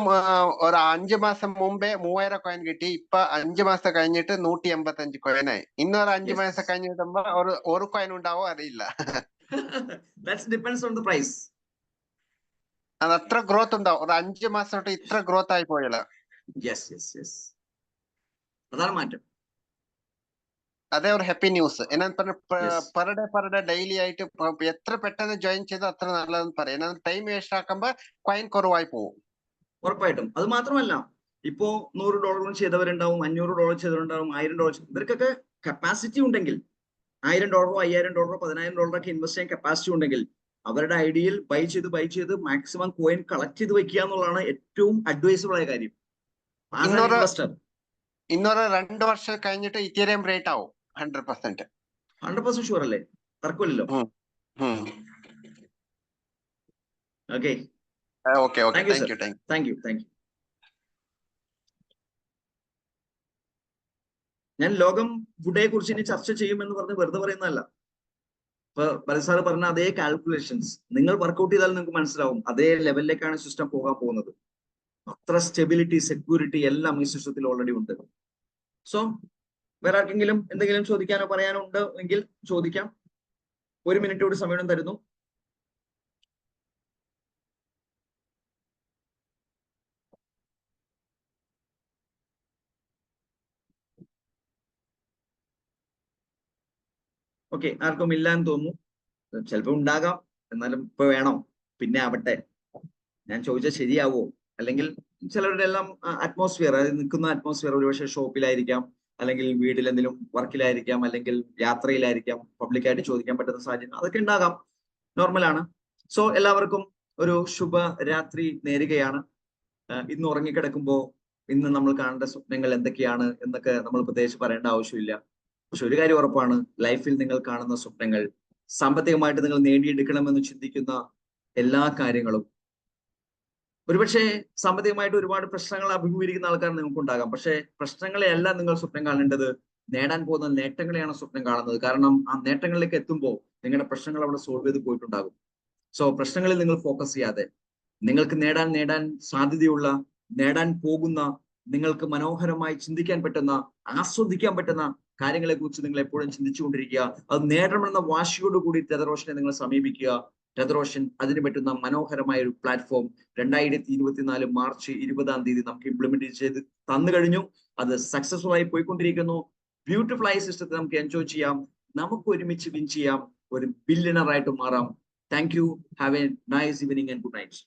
ഒരു 5 മാസം മുമ്പേ 3000 കോയിൻ കിട്ടി. ഇപ്പൊ 5 മാസം കഴിഞ്ഞിട്ട് 185 കോയിനായി. ഇന്നൊരു 5 മാസം കഴിഞ്ഞിട്ടുമ്പോ ഒരു കോയിൻ ഉണ്ടാവോ അറിയില്ല. അത് അത്ര ഗ്രോത്ത് ഉണ്ടാവും. ഒരു 5 മാസം തൊട്ട് ഇത്ര ഗ്രോത്ത് ആയി പോയല്ലോ. അതാണ് മാറ്റം. അതേ ഒരു ഹാപ്പി ന്യൂസ്. എന്നാ പെർ ഡേ ഡെയിലി ആയിട്ട് എത്ര പെട്ടെന്ന് ജോയിൻ ചെയ്ത് അത്ര നല്ലതെന്ന് പറയാം. ടൈം വേസ്റ്റ് ആക്കുമ്പോ കോയിൻ കുറവായി പോകും. ഉറപ്പായിട്ടും. അത് മാത്രമല്ല, ഇപ്പോ $100 ചെയ്തവരുണ്ടാവും, $500 ചെയ്തവരുണ്ടാവും, $1000. ഇവർക്കൊക്കെ കപ്പാസിറ്റി ഉണ്ടെങ്കിൽ, $1000, $5000, $10,000 ഒക്കെ ഇൻവെസ്റ്റ് ചെയ്യാൻ കപ്പാസിറ്റി ഉണ്ടെങ്കിൽ അവരുടെ ഐഡിയയിൽ ബൈ ചെയ്ത് മാക്സിമം കോയിൻ കളക്ട് ചെയ്ത് വെക്കുക എന്നുള്ളതാണ് ഏറ്റവും അഡ്വൈസബിൾ ആയ കാര്യം. ഇന്നൊരു 2 വർഷം കഴിഞ്ഞിട്ട് ഇതേറിയം റേറ്റ് ആവും 100% ഷുവർ അല്ലേ? തർക്കമില്ലല്ലോ. Okay, thank you. ഞാൻ ലോകം വുഡയെ കുറിച്ച് ഇനി ചർച്ച ചെയ്യുമെന്ന് പറഞ്ഞ് വെറുതെ പറയുന്നതല്ല. ഇപ്പൊ സാറ് പറഞ്ഞ അതേ കാൽക്കുലേഷൻസ് നിങ്ങൾ വർക്ക്ഔട്ട് ചെയ്താൽ നിങ്ങൾക്ക് മനസ്സിലാവും അതേ ലെവലിലേക്കാണ് സിസ്റ്റം പോകാൻ പോകുന്നത്. അത്ര സ്റ്റെബിലിറ്റി, സെക്യൂരിറ്റി എല്ലാം ഈ സിസ്റ്റത്തിൽ ഓൾറെഡി ഉണ്ട്. സോ വേറെ ആർക്കെങ്കിലും എന്തെങ്കിലും ചോദിക്കാനോ പറയാനോ ഉണ്ട് എങ്കിൽ ചോദിക്കാം. 1 മിനിറ്റ് കൂടി സമയം തരുന്നു. ഓക്കെ, ആർക്കും ഇല്ലാന്ന് തോന്നുന്നു. ചിലപ്പോൾ ഉണ്ടാകാം, എന്നാലും ഇപ്പൊ വേണോ? പിന്നെ ആവട്ടെ. ഞാൻ ചോദിച്ചാൽ ശരിയാവോ? അല്ലെങ്കിൽ ചിലരുടെ എല്ലാം അറ്റ്മോസ്ഫിയർ, അതായത് നിൽക്കുന്ന അറ്റ്മോസ്ഫിയർ ഒരുപക്ഷെ ഷോപ്പിലായിരിക്കാം, അല്ലെങ്കിൽ വീട്ടിൽ എന്തെങ്കിലും വർക്കിലായിരിക്കാം, അല്ലെങ്കിൽ യാത്രയിലായിരിക്കാം. പബ്ലിക്കായിട്ട് ചോദിക്കാൻ പറ്റുന്ന സാഹചര്യം അതൊക്കെ ഉണ്ടാകാം, നോർമലാണ്. സോ എല്ലാവർക്കും ഒരു ശുഭരാത്രി നേരുകയാണ്. ഇന്ന് ഉറങ്ങിക്കിടക്കുമ്പോൾ ഇന്ന് നമ്മൾ കാണേണ്ട സ്വപ്നങ്ങൾ എന്തൊക്കെയാണ് എന്നൊക്കെ നമ്മൾ പ്രത്യേകിച്ച് പറയേണ്ട ആവശ്യമില്ല. പക്ഷെ ഒരു കാര്യം ഉറപ്പാണ്, ലൈഫിൽ നിങ്ങൾ കാണുന്ന സ്വപ്നങ്ങൾ, സാമ്പത്തികമായിട്ട് നിങ്ങൾ നേടിയെടുക്കണമെന്ന് ചിന്തിക്കുന്ന എല്ലാ കാര്യങ്ങളും, ഒരുപക്ഷെ സാമ്പത്തികമായിട്ട് ഒരുപാട് പ്രശ്നങ്ങൾ അഭിമുഖീകരിക്കുന്ന ആൾക്കാർ നിങ്ങൾക്ക് ഉണ്ടാകാം. പക്ഷെ പ്രശ്നങ്ങളെയല്ല നിങ്ങൾ സ്വപ്നം കാണേണ്ടത്, നേടാൻ പോകുന്ന നേട്ടങ്ങളെയാണ് സ്വപ്നം കാണുന്നത്. കാരണം ആ നേട്ടങ്ങളിലേക്ക് എത്തുമ്പോൾ നിങ്ങളുടെ പ്രശ്നങ്ങൾ അവിടെ സോൾവ് ചെയ്ത് പോയിട്ടുണ്ടാകും. സോ പ്രശ്നങ്ങളിൽ നിങ്ങൾ ഫോക്കസ് ചെയ്യാതെ നിങ്ങൾക്ക് നേടാൻ സാധ്യതയുള്ള, നേടാൻ പോകുന്ന, നിങ്ങൾക്ക് മനോഹരമായി ചിന്തിക്കാൻ പറ്റുന്ന, ആസ്വദിക്കാൻ പറ്റുന്ന കാര്യങ്ങളെ കുറിച്ച് നിങ്ങൾ എപ്പോഴും ചിന്തിച്ചുകൊണ്ടിരിക്കുക. അത് നേടണമെന്ന വാശിയോടുകൂടി ടെതറോഷനെ നിങ്ങൾ സമീപിക്കുക. ടെതറോഷൻ അതിന് പറ്റുന്ന മനോഹരമായ ഒരു പ്ലാറ്റ്ഫോം 2024 മാർച്ച് 20-ാം തീയതി നമുക്ക് ഇംപ്ലിമെന്റ് ചെയ്ത് തന്നു കഴിഞ്ഞു. അത് സക്സസ്ഫുൾ ആയി പോയിക്കൊണ്ടിരിക്കുന്നു. ബ്യൂട്ടിഫുൾ ആയ സിസ്റ്റത്തെ നമുക്ക് എൻജോയ് ചെയ്യാം. നമുക്ക് ഒരുമിച്ച് വിൻ ചെയ്യാം. ഒരു ബില്യണർ ആയിട്ട് മാറാം. Thank you. Have A nice evening and good night.